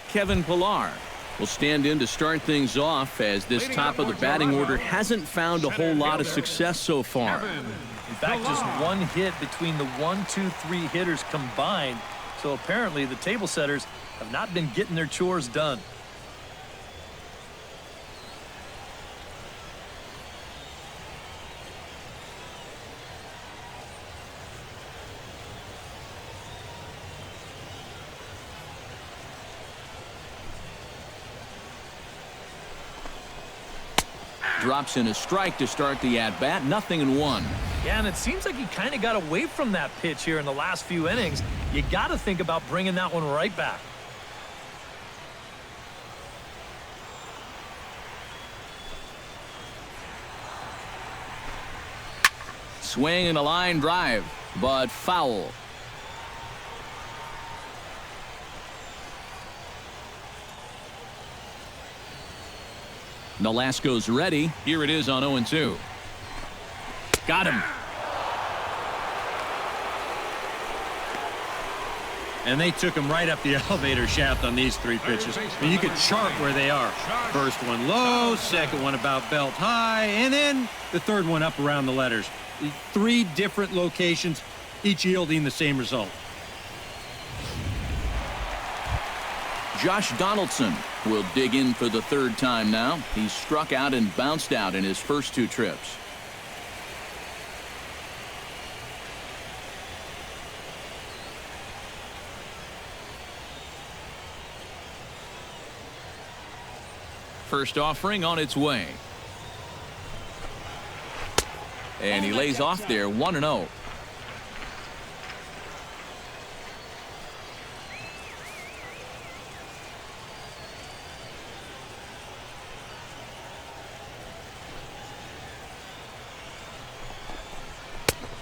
Kevin Pillar will stand in to start things off, as this top of the batting order hasn't found a whole lot of success so far. In fact, just 1 hit between the 1, 2, 3 hitters combined. So apparently the table setters have not been getting their chores done. Drops in a strike to start the at-bat. 0-1. Yeah, and it seems like he kind of got away from that pitch here in the last few innings. You got to think about bringing that one right back. Swing and a line drive, but foul. Nolasco's ready. Here it is on 0-2. Got him. And they took him right up the elevator shaft on these 3 pitches. I mean, you could chart where they are. First one low, second one about belt high, and then the third one up around the letters. 3 different locations, each yielding the same result. Josh Donaldson will dig in for the 3rd time now. He's struck out and bounced out in his first 2 trips. First offering on its way. And he lays off there, 1-0.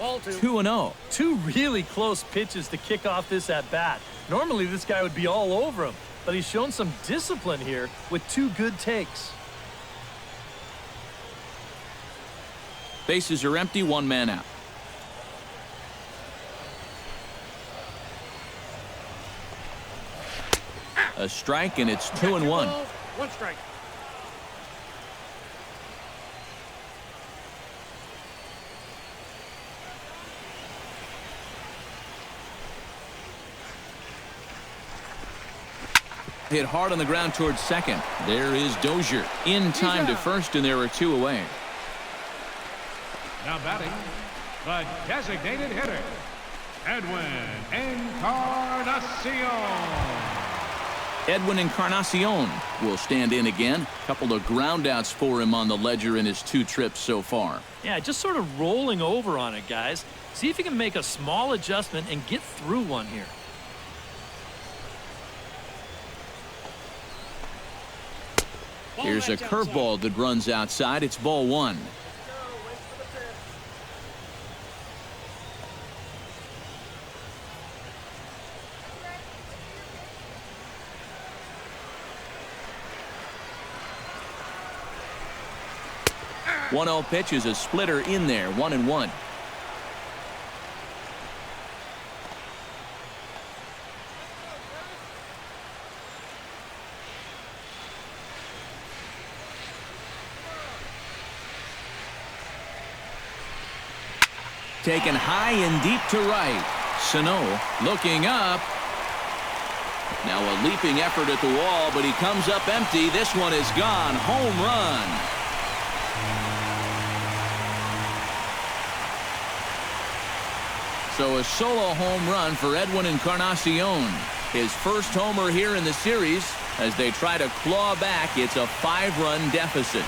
2-0. Two really close pitches to kick off this at-bat. Normally, this guy would be all over him, but he's shown some discipline here with two good takes. Bases are empty, one man out. A strike, and it's 2-1. One strike. Hit hard on the ground towards second. There is Dozier in time to first, and there are two away. Now batting, the designated hitter, Edwin Encarnacion. Edwin Encarnacion will stand in again. A couple of groundouts for him on the ledger in his two trips so far. Yeah, just sort of rolling over on it, guys. See if you can make a small adjustment and get through one here. Here's a curveball that runs outside. It's ball one. One 0 pitch is a splitter in there, 1-1. Taken high and deep to right. Sano looking up. Now a leaping effort at the wall, but he comes up empty. This one is gone. Home run. So a solo home run for Edwin Encarnacion. His first homer here in the series as they try to claw back. It's a 5-run deficit.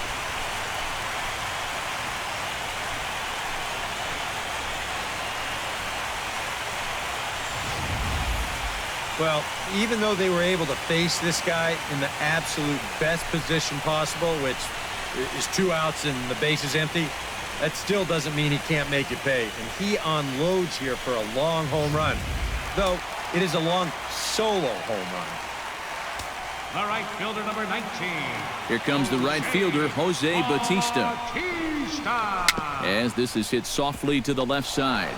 Well, even though they were able to face this guy in the absolute best position possible, which is 2 outs and the base is empty, that still doesn't mean he can't make it pay. And he unloads here for a long home run, though it is a long solo home run. The right fielder, number 19. Here comes the right fielder, Jose Bautista. As this is hit softly to the left side.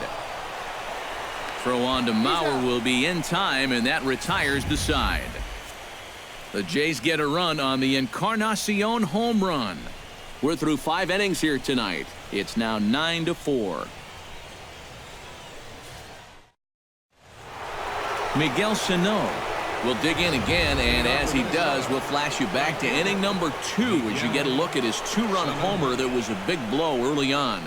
Throw on to Mauer will be in time, and that retires the side. The Jays get a run on the Encarnacion home run. We're through 5 innings here tonight. It's now 9-4. Miguel Sano will dig in again, and as he does, we'll flash you back to inning number 2 as you get a look at his 2-run homer that was a big blow early on.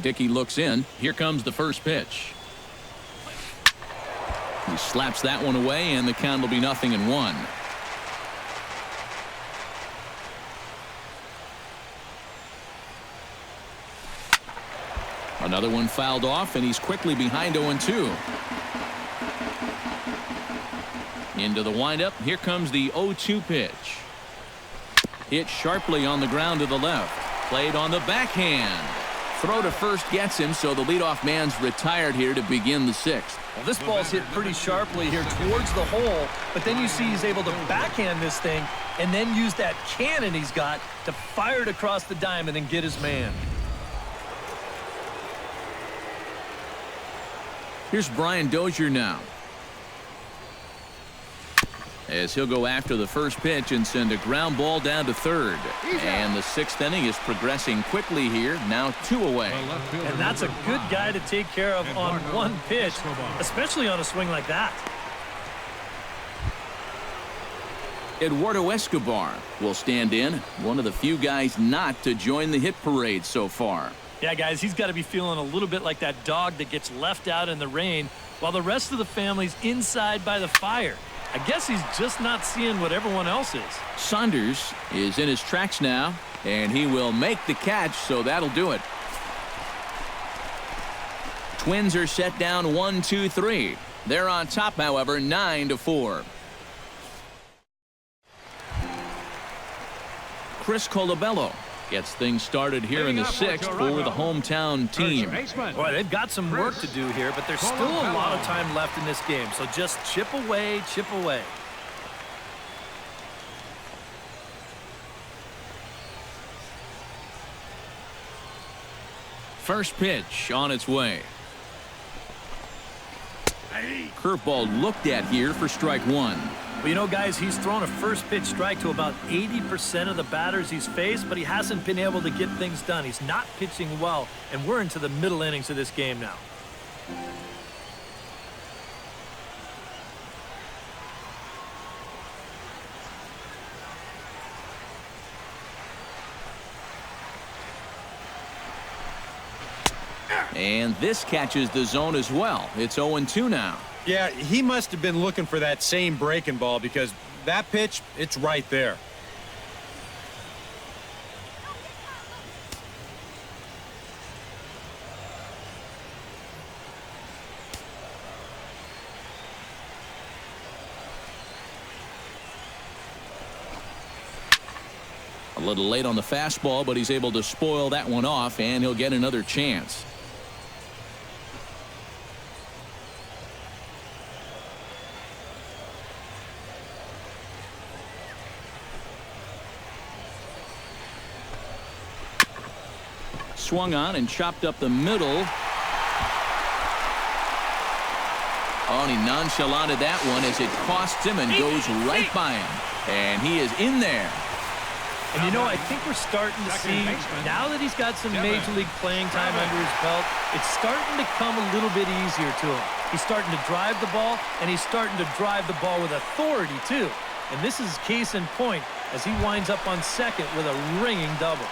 Dickey looks in. Here comes the first pitch. He slaps that one away, and the count will be 0-1. Another one fouled off, and he's quickly behind 0-2. Into the windup. Here comes the 0-2 pitch. Hit sharply on the ground to the left. Played on the backhand. Throw to first gets him, so the leadoff man's retired here to begin the 6th. Well, this ball's hit pretty sharply here towards the hole, but then you see he's able to backhand this thing and then use that cannon he's got to fire it across the diamond and get his man. Here's Brian Dozier now, as he'll go after the first pitch and send a ground ball down to third. And the 6th inning is progressing quickly here. Now 2 away. And that's a good guy to take care of on one pitch, especially on a swing like that. Eduardo Escobar will stand in. One of the few guys not to join the hit parade so far. Yeah, guys, he's got to be feeling a little bit like that dog that gets left out in the rain while the rest of the family's inside by the fire. I guess he's just not seeing what everyone else is. Saunders is in his tracks now, and he will make the catch, so that'll do it. Twins are set down 1-2-3. They're on top, however, 9-4. Chris Colabello gets things started here in the sixth for the hometown team. Boy, they've got some work to do here, but there's still a lot of time left in this game. So just chip away, chip away. First pitch on its way. Curveball looked at here for strike one. Well, you know, guys, he's thrown a first pitch strike to about 80% of the batters he's faced, but he hasn't been able to get things done. He's not pitching well, and we're into the middle innings of this game now. And this catches the zone as well. It's 0-2 now. Yeah, he must have been looking for that same breaking ball because that pitch, it's right there. A little late on the fastball, but he's able to spoil that one off, and he'll get another chance. Swung on and chopped up the middle. Oh, and he nonchalanted that one as it costs him and goes right by him. And he is in there. And, you know, I think we're starting to see, now that he's got some Major League playing time under his belt, it's starting to come a little bit easier to him. He's starting to drive the ball, and he's starting to drive the ball with authority, too. And this is case in point as he winds up on second with a ringing double.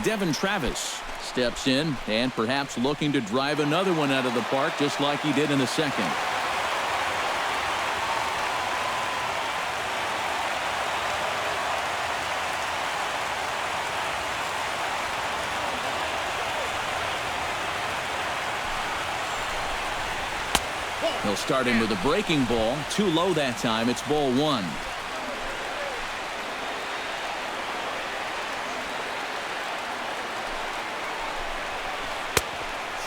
Devin Travis steps in and perhaps looking to drive another one out of the park just like he did in the second. He'll start him with a breaking ball. Too low that time. It's ball one.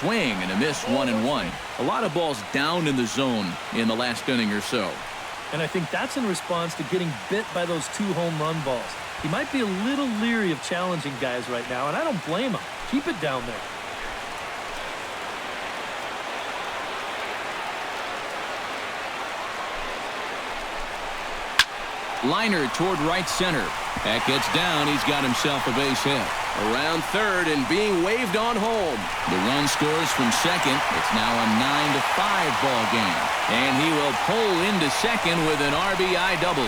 Swing and a miss, 1-1. A lot of balls down in the zone in the last inning or so. And I think that's in response to getting bit by those 2 home run balls. He might be a little leery of challenging guys right now, and I don't blame him. Keep it down there. Liner toward right center. That gets down. He's got himself a base hit. Around third and being waved on home. The run scores from second. It's now a 9-5 ball game. And he will pull into second with an RBI double.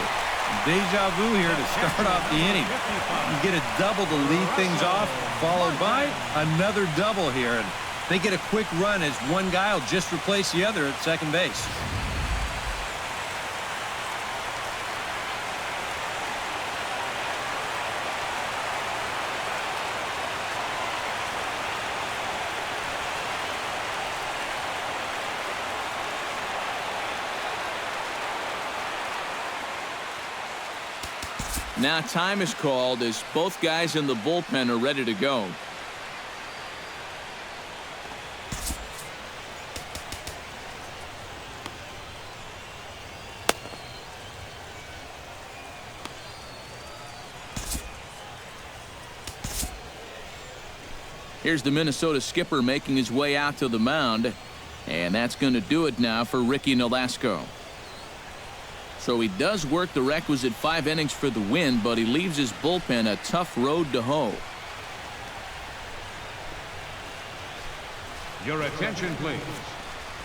Deja vu here to start off the inning. You get a double to lead things off, followed by another double here. And they get a quick run as one guy will just replace the other at second base. Now time is called as both guys in the bullpen are ready to go. Here's the Minnesota skipper making his way out to the mound. And that's going to do it now for Ricky Nolasco. So he does work the requisite 5 innings for the win, but he leaves his bullpen a tough road to hoe. Your attention, please.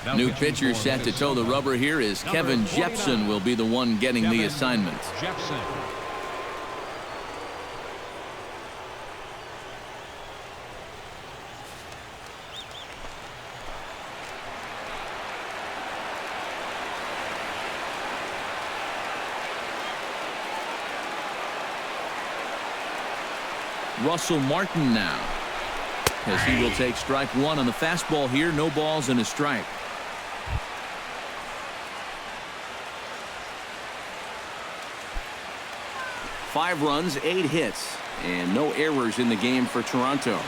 Now New pitcher set to toe the rubber here is Kevin Jepson will be the one getting the assignment. Jepson. Russell Martin now. as he will take strike one on the fastball here. No balls and a strike. Five runs, 8 hits, and no errors in the game for Toronto.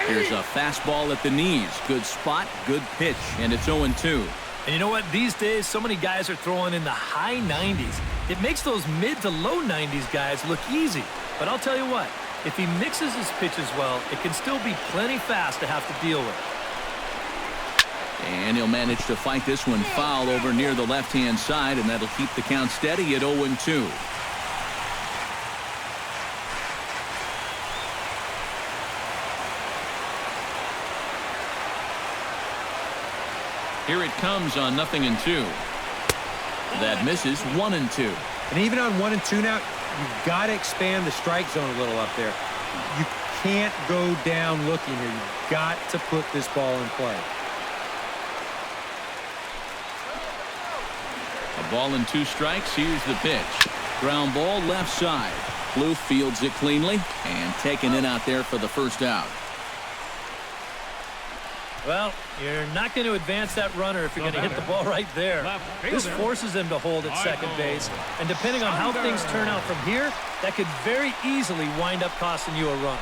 Here's a fastball at the knees. Good spot, good pitch, and it's 0-2. And you know what? These days, so many guys are throwing in the high 90s. It makes those mid to low 90s guys look easy. But I'll tell you what, if he mixes his pitches well, it can still be plenty fast to have to deal with. And he'll manage to fight this one foul over near the left-hand side, and that'll keep the count steady at 0-2. Here it comes on 0-2. That misses 1-2. And even on 1-2 now, you've got to expand the strike zone a little up there. You can't go down looking here. You've got to put this ball in play. A ball and 2 strikes. Here's the pitch. Ground ball left side. Blue fields it cleanly and taken in out there for the first out. Well, you're not going to advance that runner if you're going to hit the ball right there. This forces him to hold at second base. And depending on how things turn out from here, that could very easily wind up costing you a run.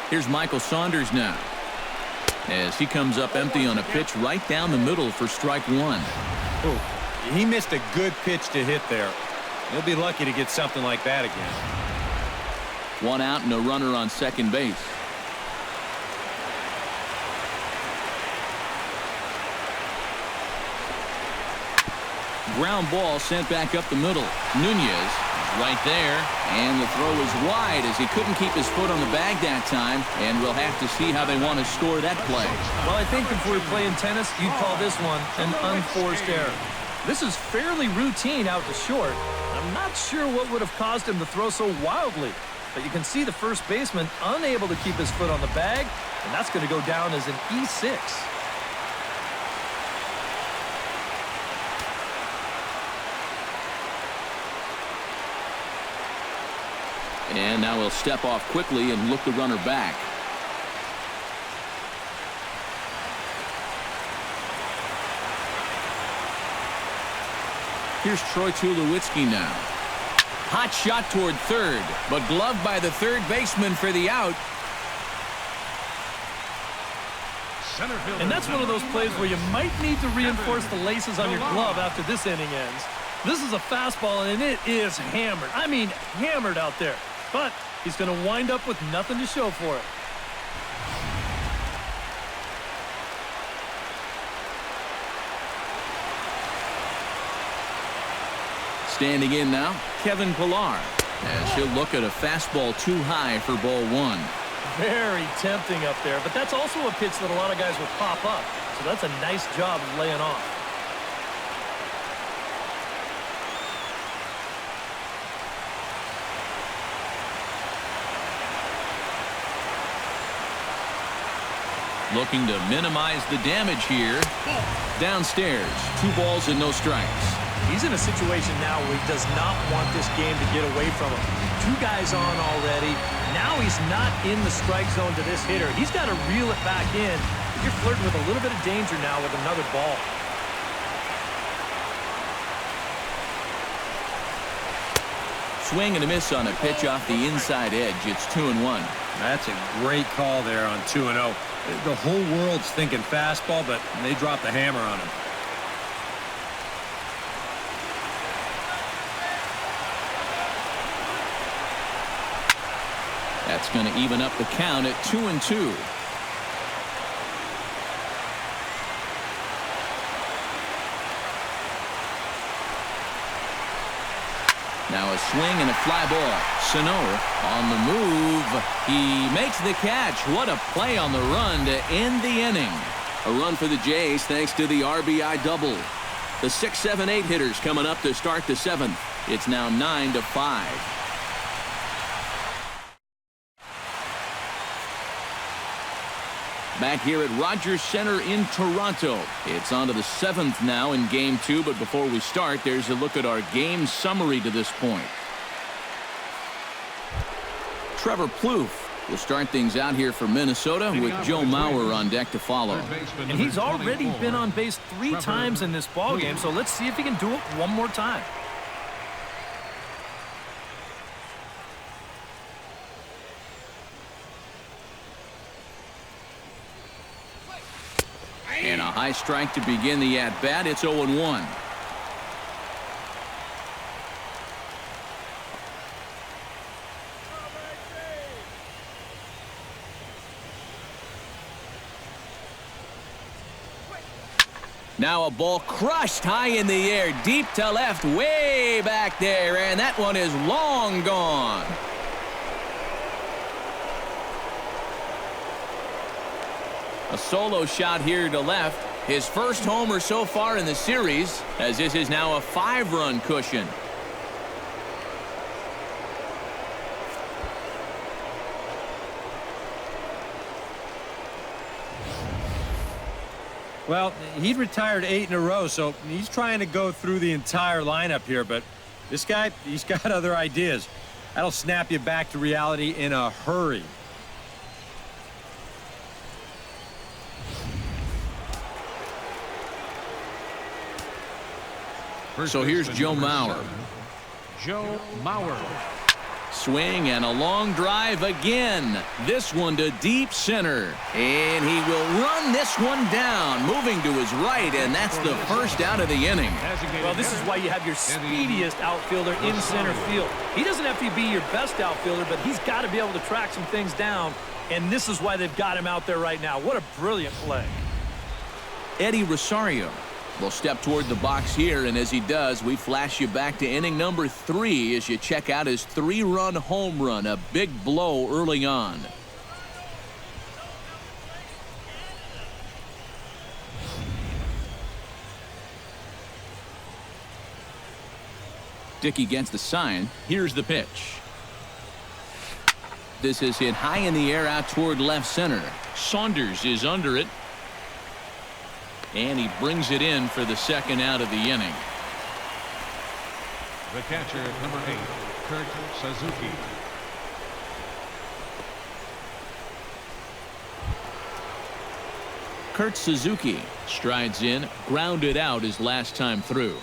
Here's Michael Saunders now, as he comes up empty on a pitch right down the middle for strike one. Oh, he missed a good pitch to hit there. He'll be lucky to get something like that again. 1 out and a runner on second base. Ground ball sent back up the middle. Nunez right there, and the throw is wide as he couldn't keep his foot on the bag that time, and we'll have to see how they want to score that play. Well, I think if we were playing tennis, you'd call this one an unforced error. This is fairly routine out to short. I'm not sure what would have caused him to throw so wildly, but you can see the first baseman unable to keep his foot on the bag, and that's going to go down as an E6. And now he'll step off quickly and look the runner back. Here's Troy Tulowitzki now. Hot shot toward third, but gloved by the third baseman for the out. And that's one of those plays where you might need to reinforce the laces on your glove after this inning ends. This is a fastball, and it is hammered. I mean, hammered out there. But he's going to wind up with nothing to show for it. Standing in now, Kevin Pillar, as he'll look at a fastball too high for ball one. Very tempting up there, but that's also a pitch that a lot of guys will pop up. So that's a nice job of laying off. Looking to minimize the damage here. Downstairs, 2 balls and no strikes. He's in a situation now where he does not want this game to get away from him. 2 guys on already. Now he's not in the strike zone to this hitter. He's got to reel it back in. You're flirting with a little bit of danger now with another ball. Swing and a miss on a pitch off the inside edge. It's 2-1. That's a great call there on 2-0. The whole world's thinking fastball, but they dropped the hammer on him. That's going to even up the count at 2-2. Now a swing and a fly ball. Sano on the move. He makes the catch. What a play on the run to end the inning. A run for the Jays thanks to the RBI double. The 6, 7, 8 hitters coming up to start the 7th. It's now 9-5. back here at Rogers Center in Toronto. It's on to the 7th now in Game 2, but before we start, there's a look at our game summary to this point. Trevor Plouffe will start things out here for Minnesota with Joe Mauer on deck to follow. And he's already been on base 3 times in this ballgame, so let's see if he can do it one more time. And a high strike to begin the at-bat. It's 0-1. Now a ball crushed high in the air, deep to left, way back there, and that one is long gone. A solo shot here to left. His first homer so far in the series, as this is now a 5-run cushion. Well, he'd retired 8 in a row, so he's trying to go through the entire lineup here, but this guy, he's got other ideas. That'll snap you back to reality in a hurry. So here's Joe Mauer. Joe Mauer. Swing and a long drive again. This one to deep center. And he will run this one down, moving to his right, and that's the first out of the inning. Well, this is why you have your speediest outfielder in center field. He doesn't have to be your best outfielder, but he's got to be able to track some things down, and this is why they've got him out there right now. What a brilliant play. Eddie Rosario will step toward the box here, and as he does, we flash you back to inning number 3 as you check out his 3-run home run, a big blow early on. Dickey gets the sign. Here's the pitch. This is hit high in the air out toward left center. Saunders is under it. And he brings it in for the second out of the inning. The catcher, number 8, Kurt Suzuki. Kurt Suzuki strides in, grounded out his last time through.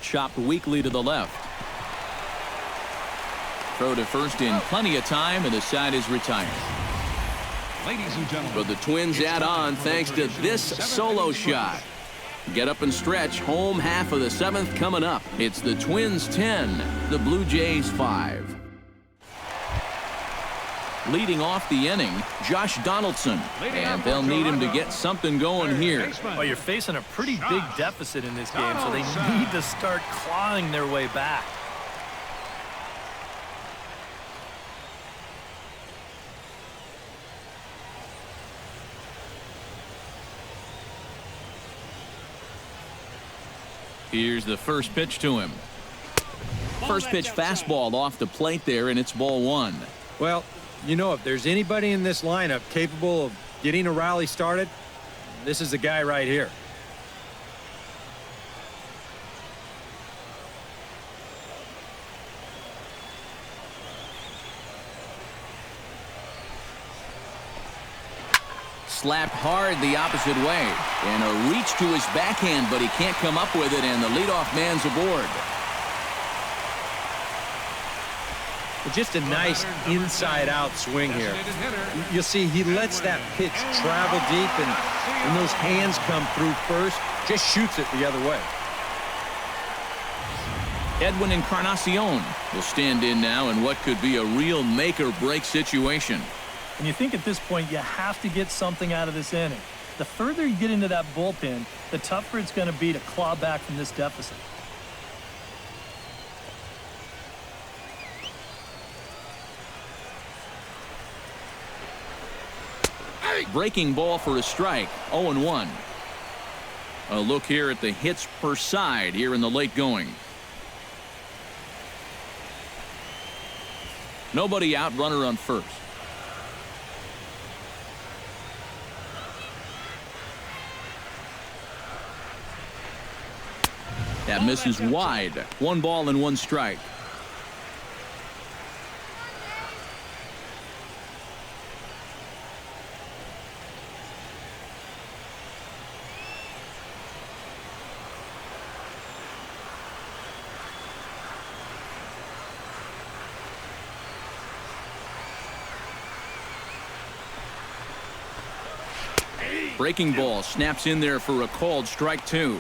Chopped weakly to the left. Throw to first in plenty of time, and the side is retired. Ladies and gentlemen, But the Twins add on thanks to this solo shot. Get up and stretch. Home half of the 7th coming up. It's the Twins 10, the Blue Jays 5. Leading off the inning, Josh Donaldson. And they'll need him to get something going here. Well, you're facing a pretty big deficit in this game, so they need to start clawing their way back. Here's the first pitch to him. First pitch fastball off the plate there, and it's ball 1. Well, you know, if there's anybody in this lineup capable of getting a rally started, this is the guy right here. Slapped hard the opposite way. And a reach to his backhand, but he can't come up with it, and the leadoff man's aboard. Just a nice inside-out swing here. You'll see he lets that pitch travel deep, and when those hands come through first, just shoots it the other way. Edwin Encarnacion will stand in now in what could be a real make-or-break situation. And you think at this point you have to get something out of this inning. The further you get into that bullpen, the tougher it's going to be to claw back from this deficit. Breaking ball for a strike. 0-1. A look here at the hits per side here in the late going. Nobody out, runner on first. That misses wide. 1 ball and 1 strike. Breaking ball snaps in there for a called strike 2.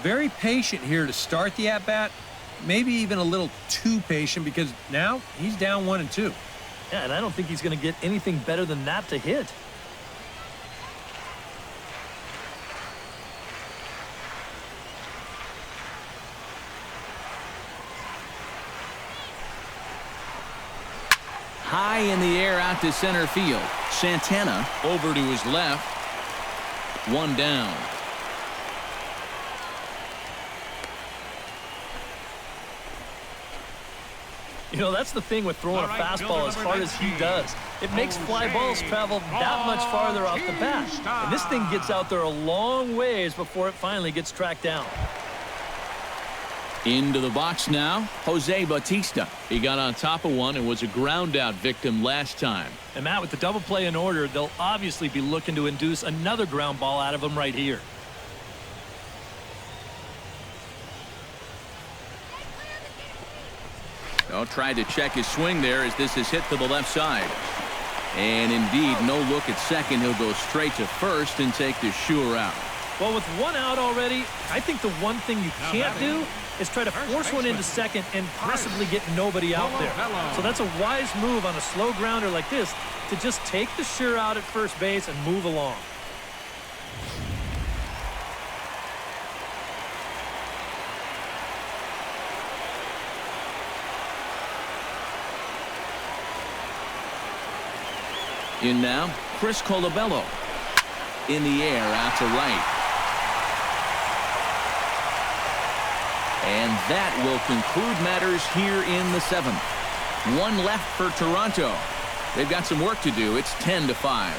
Very patient here to start the at-bat. Maybe even a little too patient because now he's down 1-2. Yeah, and I don't think he's going to get anything better than that to hit. High in the air out to center field. Santana over to his left. 1 down. You know, that's the thing with throwing a fastball as hard as he does. It makes fly balls travel that much farther off the bat. And this thing gets out there a long ways before it finally gets tracked down. Into the box now, Jose Bautista. He got on top of one and was a ground out victim last time. And Matt, with the double play in order, they'll obviously be looking to induce another ground ball out of him right here. Tried to check his swing there as this is hit to the left side. And indeed, no look at second. He'll go straight to first and take the sure out. Well, with 1 out already, I think the one thing you can't do is try to force one into second and possibly get nobody out there. So that's a wise move on a slow grounder like this to just take the sure out at first base and move along. In now, Chris Colabello. In the air, out to right. And that will conclude matters here in the 7th. 1 left for Toronto. They've got some work to do. It's 10-5.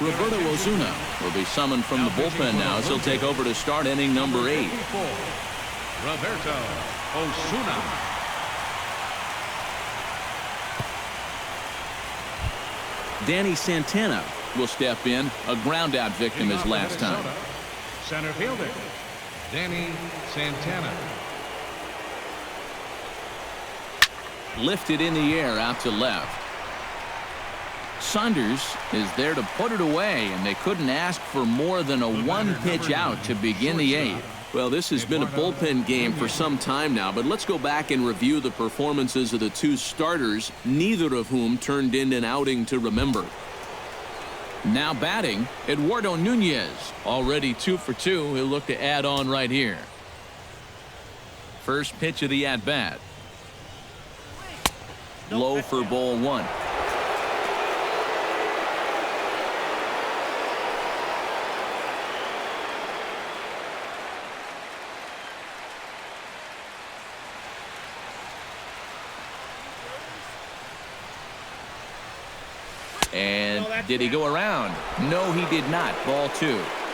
Roberto Osuna will be summoned from the bullpen now as he'll take over to start inning number 8. Roberto Osuna. Danny Santana will step in, a ground out victim as last time. Center fielder, Danny Santana. Lifted in the air out to left. Saunders is there to put it away, and they couldn't ask for more than a 1-pitch out to begin the 8th. Well, this has been a bullpen game for some time now, but let's go back and review the performances of the 2 starters, neither of whom turned in an outing to remember. Now batting, Eduardo Nunez, already 2 for 2. He'll look to add on right here. First pitch of the at-bat. Low for ball 1. And did he go around? No, he did not. Ball 2.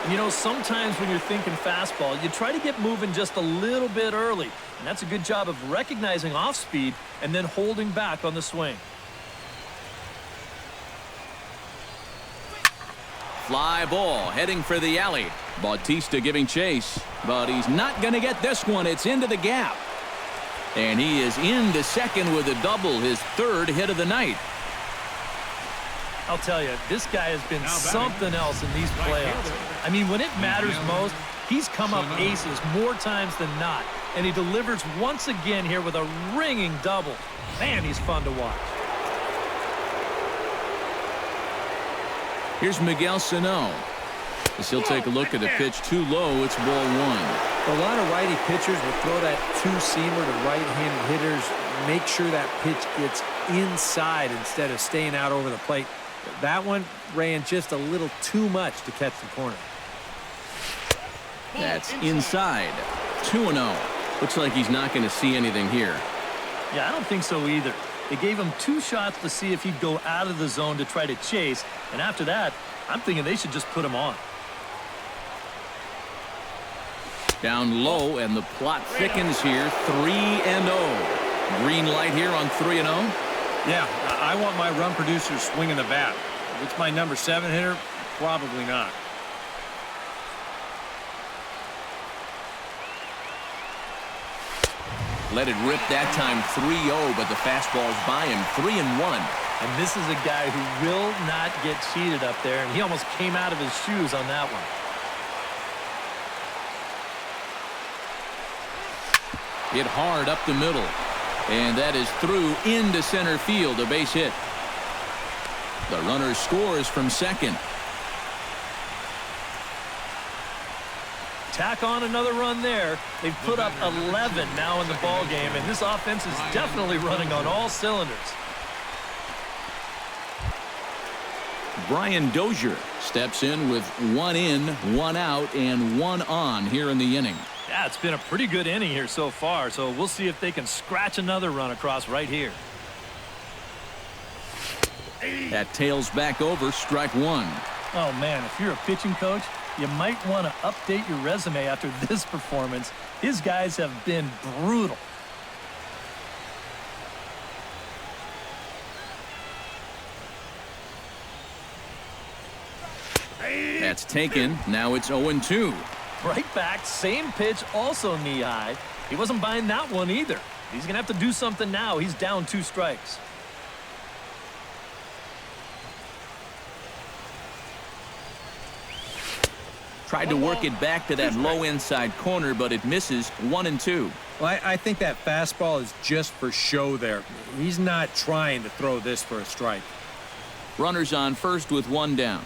You know, sometimes when you're thinking fastball, you try to get moving just a little bit early. And that's a good job of recognizing off speed and then holding back on the swing. Fly ball heading for the alley. Bautista giving chase, but he's not going to get this one. It's into the gap. And he is into second with a double, his 3rd hit of the night. I'll tell you, this guy has been something else in these playoffs. I mean, when it matters most, he's come up aces more times than not. And he delivers once again here with a ringing double. Man, he's fun to watch. Here's Miguel Sano. As he'll take a look at the pitch too low, it's ball 1. A lot of righty pitchers will throw that 2-seamer to right-handed hitters, make sure that pitch gets inside instead of staying out over the plate. That one ran just a little too much to catch the corner. That's inside. 2-0. Looks like he's not going to see anything here. Yeah, I don't think so either. They gave him 2 shots to see if he'd go out of the zone to try to chase, and after that, I'm thinking they should just put him on. Down low, and the plot thickens here. 3-0. Green light here on 3-0. Yeah, I want my run producer swinging the bat. If it's my number 7 hitter, probably not. Let it rip that time. 3-0, but the fastball's by him. 3-1. And this is a guy who will not get cheated up there, and he almost came out of his shoes on that one. Hit hard up the middle. And that is through into center field, a base hit. The runner scores from second. Tack on another run there. They've put up 11 now in the ball game, and this offense is definitely running on all cylinders. Brian Dozier steps in with 1 in, 1 out, and 1 on here in the inning. Yeah, it's been a pretty good inning here so far, so we'll see if they can scratch another run across right here. That tails back over, strike 1. Oh, man, if you're a pitching coach, you might want to update your resume after this performance. His guys have been brutal. That's taken. Now it's 0-2. Right back, same pitch, also knee high. He wasn't buying that one either. He's going to have to do something now. He's down 2 strikes. Tried to work it back to that low inside corner, but it misses. 1-2. Well, I think that fastball is just for show there. He's not trying to throw this for a strike. Runners on first with 1 down.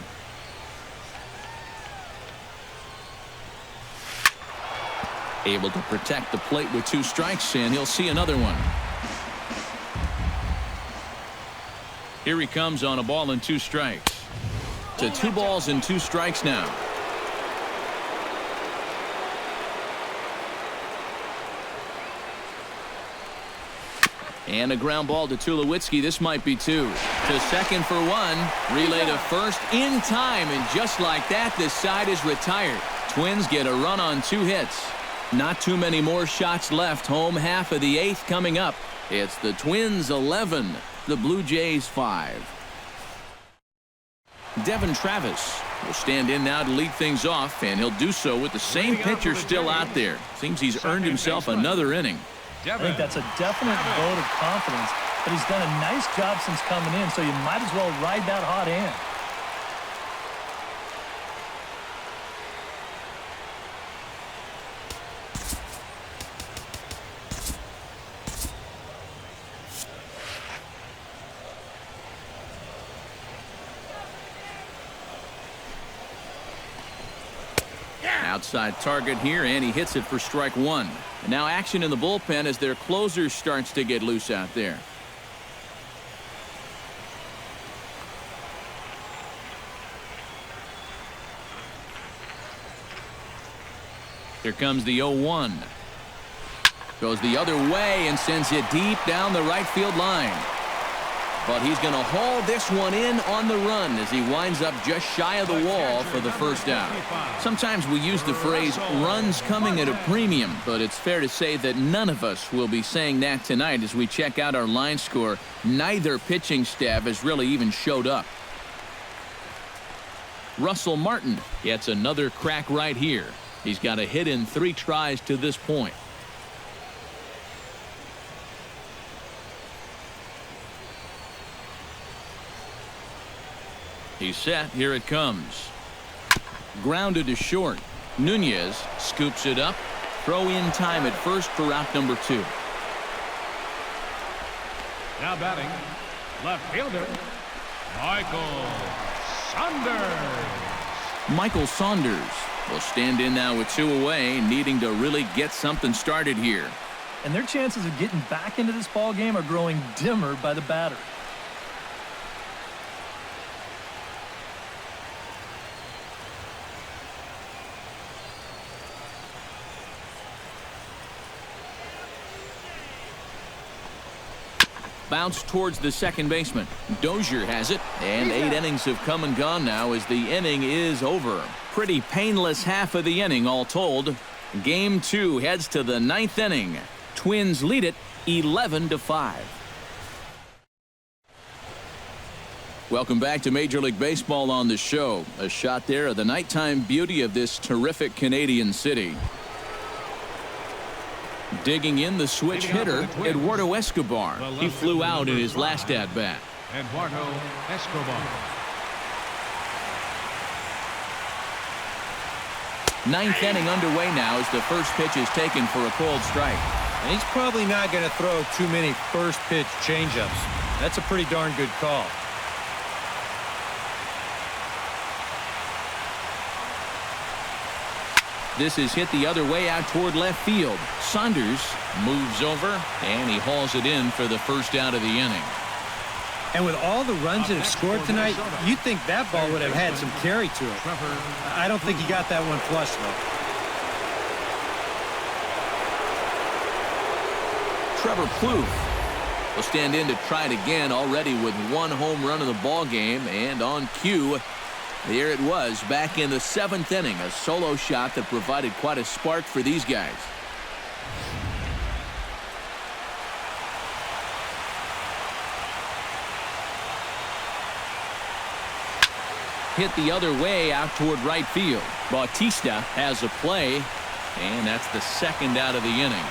Able to protect the plate with 2 strikes, and he'll see another one. Here he comes on a ball and 2 strikes. To 2 balls and 2 strikes now. And a ground ball to Tulowitzki. This might be 2. To second for 1. Relay to first in time, and just like that, this side is retired. Twins get a run on 2 hits. Not too many more shots left. Home half of the 8th coming up. It's the Twins 11, the Blue Jays 5. Devin Travis will stand in now to lead things off, and he'll do so with the same pitcher still out there. Seems he's earned himself another inning. I think that's a definite vote of confidence, but he's done a nice job since coming in, so you might as well ride that hot hand. Outside target here, and he hits it for strike 1. And now action in the bullpen as their closer starts to get loose out there. Here comes the 0-1. Goes the other way and sends it deep down the right field line. But he's going to haul this one in on the run as he winds up just shy of the wall for the first out. Sometimes we use the phrase runs coming at a premium, but it's fair to say that none of us will be saying that tonight as we check out our line score. Neither pitching staff has really even showed up. Russell Martin gets another crack right here. He's got a hit in 3 tries to this point. He's set. Here it comes. Grounded to short. Nunez scoops it up. Throw in time at first for out number 2. Now batting, left fielder, Michael Saunders. Michael Saunders will stand in now with 2 away, needing to really get something started here. And their chances of getting back into this ball game are growing dimmer by the batter. bounce towards the second baseman. Dozier has it, and 8 innings have come and gone now as the inning is over. Pretty painless half of the inning all told. Game 2 heads to the 9th inning. Twins lead it 11-5. Welcome back to Major League Baseball on the show. A shot there of the nighttime beauty of this terrific Canadian city. Digging in the switch hitter, Eduardo Escobar. He flew out in his last at-bat. Eduardo Escobar. 9th inning underway now as the first pitch is taken for a cold strike. And he's probably not going to throw too many first pitch changeups. That's a pretty darn good call. This is hit the other way out toward left field. Saunders moves over, and he hauls it in for the first out of the inning. And with all the runs that have scored tonight, you'd think that ball would have had some carry to it. I don't think he got that one flush, though. Trevor Plouffe will stand in to try it again, already with 1 home run in the ball game, and on cue, there it was back in the 7th inning, a solo shot that provided quite a spark for these guys. Hit the other way out toward right field. Bautista has a play, and that's the second out of the inning.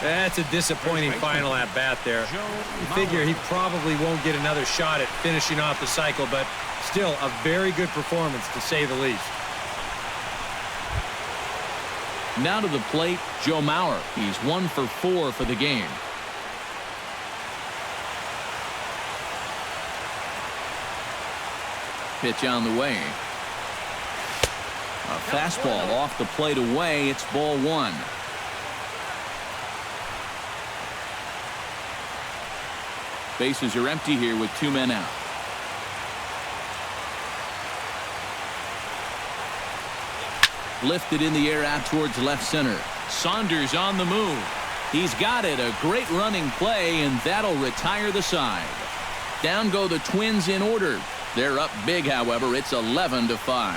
That's a disappointing final at bat there. You figure he probably won't get another shot at finishing off the cycle, but still a very good performance to say the least. Now to the plate, Joe Mauer. He's 1 for 4 for the game. Pitch on the way. A fastball off the plate away. It's ball 1. Bases are empty here with 2 men out. Lifted in the air out towards left center. Saunders on the move. He's got it. A great running play, and that'll retire the side. Down go the Twins in order. They're up big, however. It's 11-5.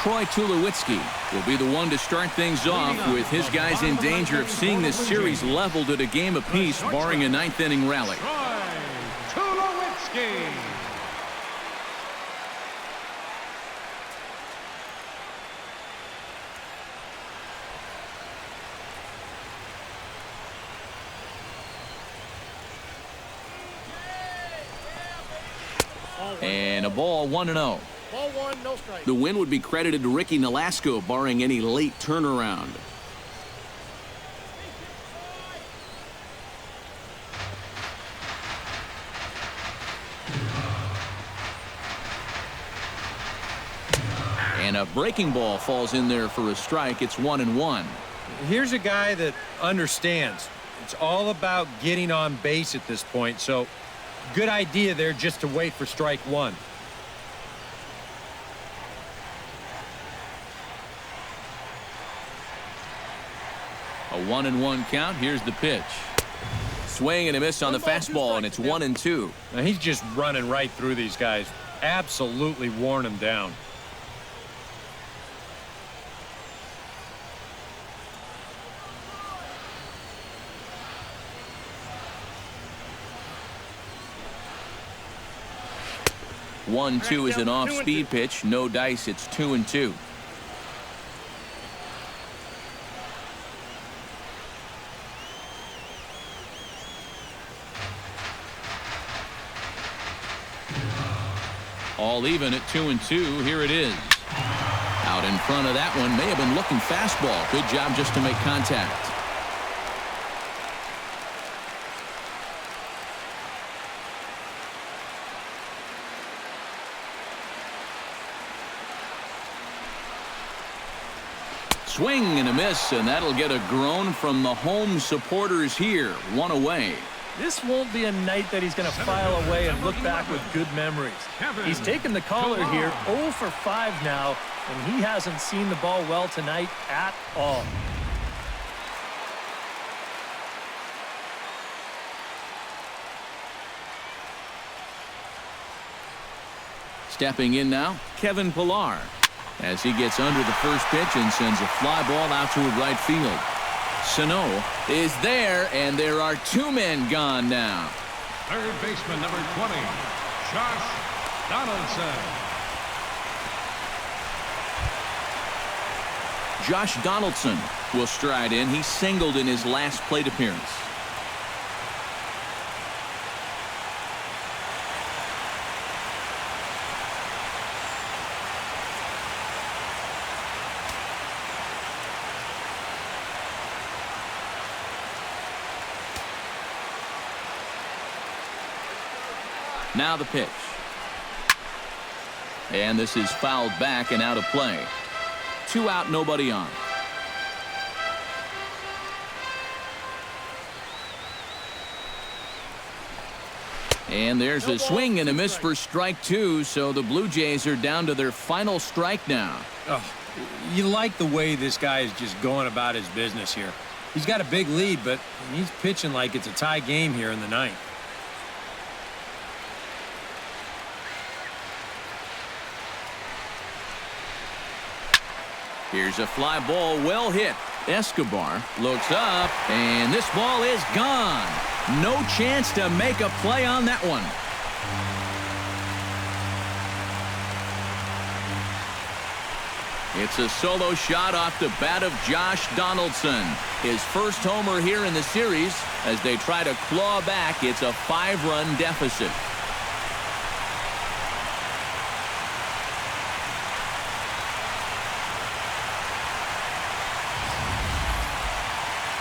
Troy Tulowitzki will be the one to start things off, with his guys in danger of seeing this series leveled at a game apiece, barring a 9th inning rally. Troy Tulowitzki. And a ball, 1-0. Ball 1, no strike. The win would be credited to Ricky Nolasco, barring any late turnaround. And a breaking ball falls in there for a strike. It's 1-1. Here's a guy that understands. It's all about getting on base at this point, so good idea there just to wait for strike 1. A 1-1 count. Here's the pitch. Swing and a miss on the fastball, and it's 1-2. Now he's just running right through these guys. Absolutely worn them down. One, 2 is an off-speed pitch. No dice. It's 2-2. All even at 2-2. Here it is. Out in front of that one. May have been looking fastball. Good job just to make contact. Swing and a miss, and that'll get a groan from the home supporters here. 1 away. This won't be a night that he's going to file away and look back with good memories. He's taken the caller here 0 for 5 now, and he hasn't seen the ball well tonight at all. Stepping in now, Kevin Pillar, as he gets under the first pitch and sends a fly ball out to right field. Sano is there, and there are 2 men gone now. Third baseman, number 20, Josh Donaldson. Josh Donaldson will stride in. He singled in his last plate appearance. Now the pitch. And this is fouled back and out of play. 2 out, nobody on. And there's a swing and a miss for strike 2, so the Blue Jays are down to their final strike now. Oh, you like the way this guy is just going about his business here. He's got a big lead, but he's pitching like it's a tie game here in the 9th. Here's a fly ball, well hit. Escobar looks up, and this ball is gone. No chance to make a play on that one. It's a solo shot off the bat of Josh Donaldson. His first homer here in the series. As they try to claw back, it's a 5-run deficit.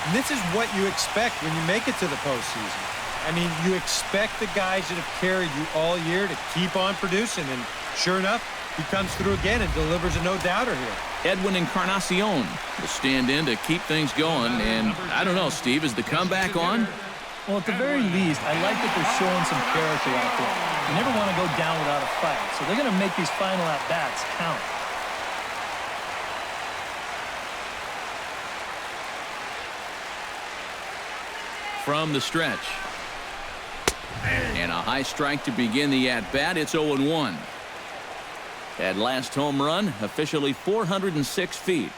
And this is what you expect when you make it to the postseason. I mean, you expect the guys that have carried you all year to keep on producing, and sure enough, he comes through again and delivers a no-doubter here. Edwin Encarnacion will stand in to keep things going, and I don't know, Steve, is the comeback on? Well, at the very least, I like that they're showing some character out there. You never want to go down without a fight, so they're going to make these final at-bats count. From the stretch. And a high strike to begin the at-bat. It's 0-1. That last home run, officially 406 feet.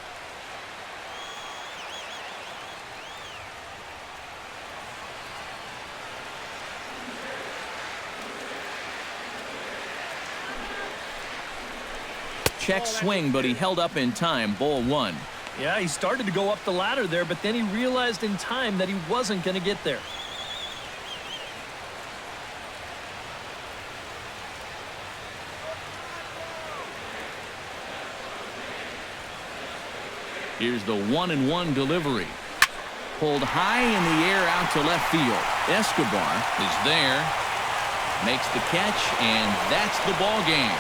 Check swing, but he held up in time. Ball 1. Yeah, he started to go up the ladder there, but then he realized in time that he wasn't going to get there. Here's the 1-1 delivery. Pulled high in the air out to left field. Escobar is there. Makes the catch, and that's the ball game.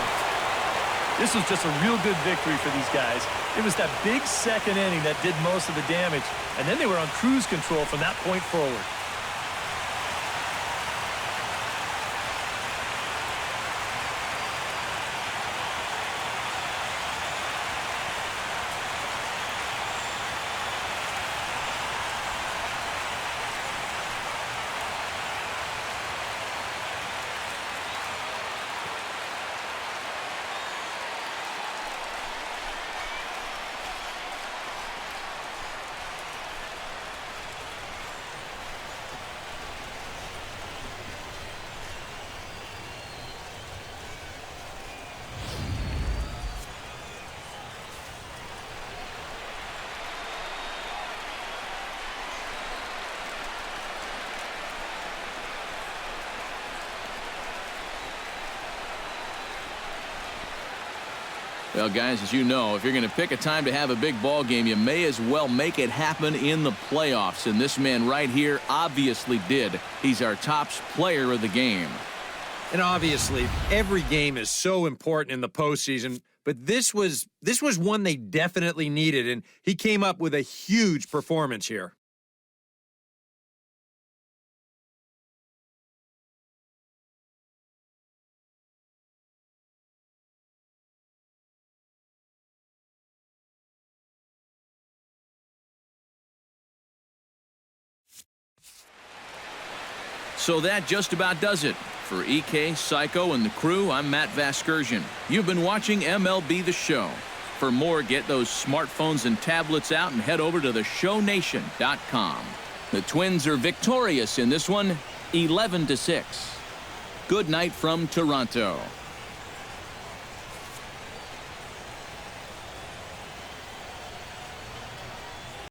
This was just a real good victory for these guys. It was that big second inning that did most of the damage, and then they were on cruise control from that point forward. Well, guys, as you know, if you're going to pick a time to have a big ball game, you may as well make it happen in the playoffs. And this man right here obviously did. He's our top player of the game. And obviously, every game is so important in the postseason, but this was one they definitely needed, and he came up with a huge performance here. So that just about does it. For EK, Psycho, and the crew, I'm Matt Vasgersian. You've been watching MLB The Show. For more, get those smartphones and tablets out and head over to theshownation.com. The Twins are victorious in this one, 11-6. Good night from Toronto.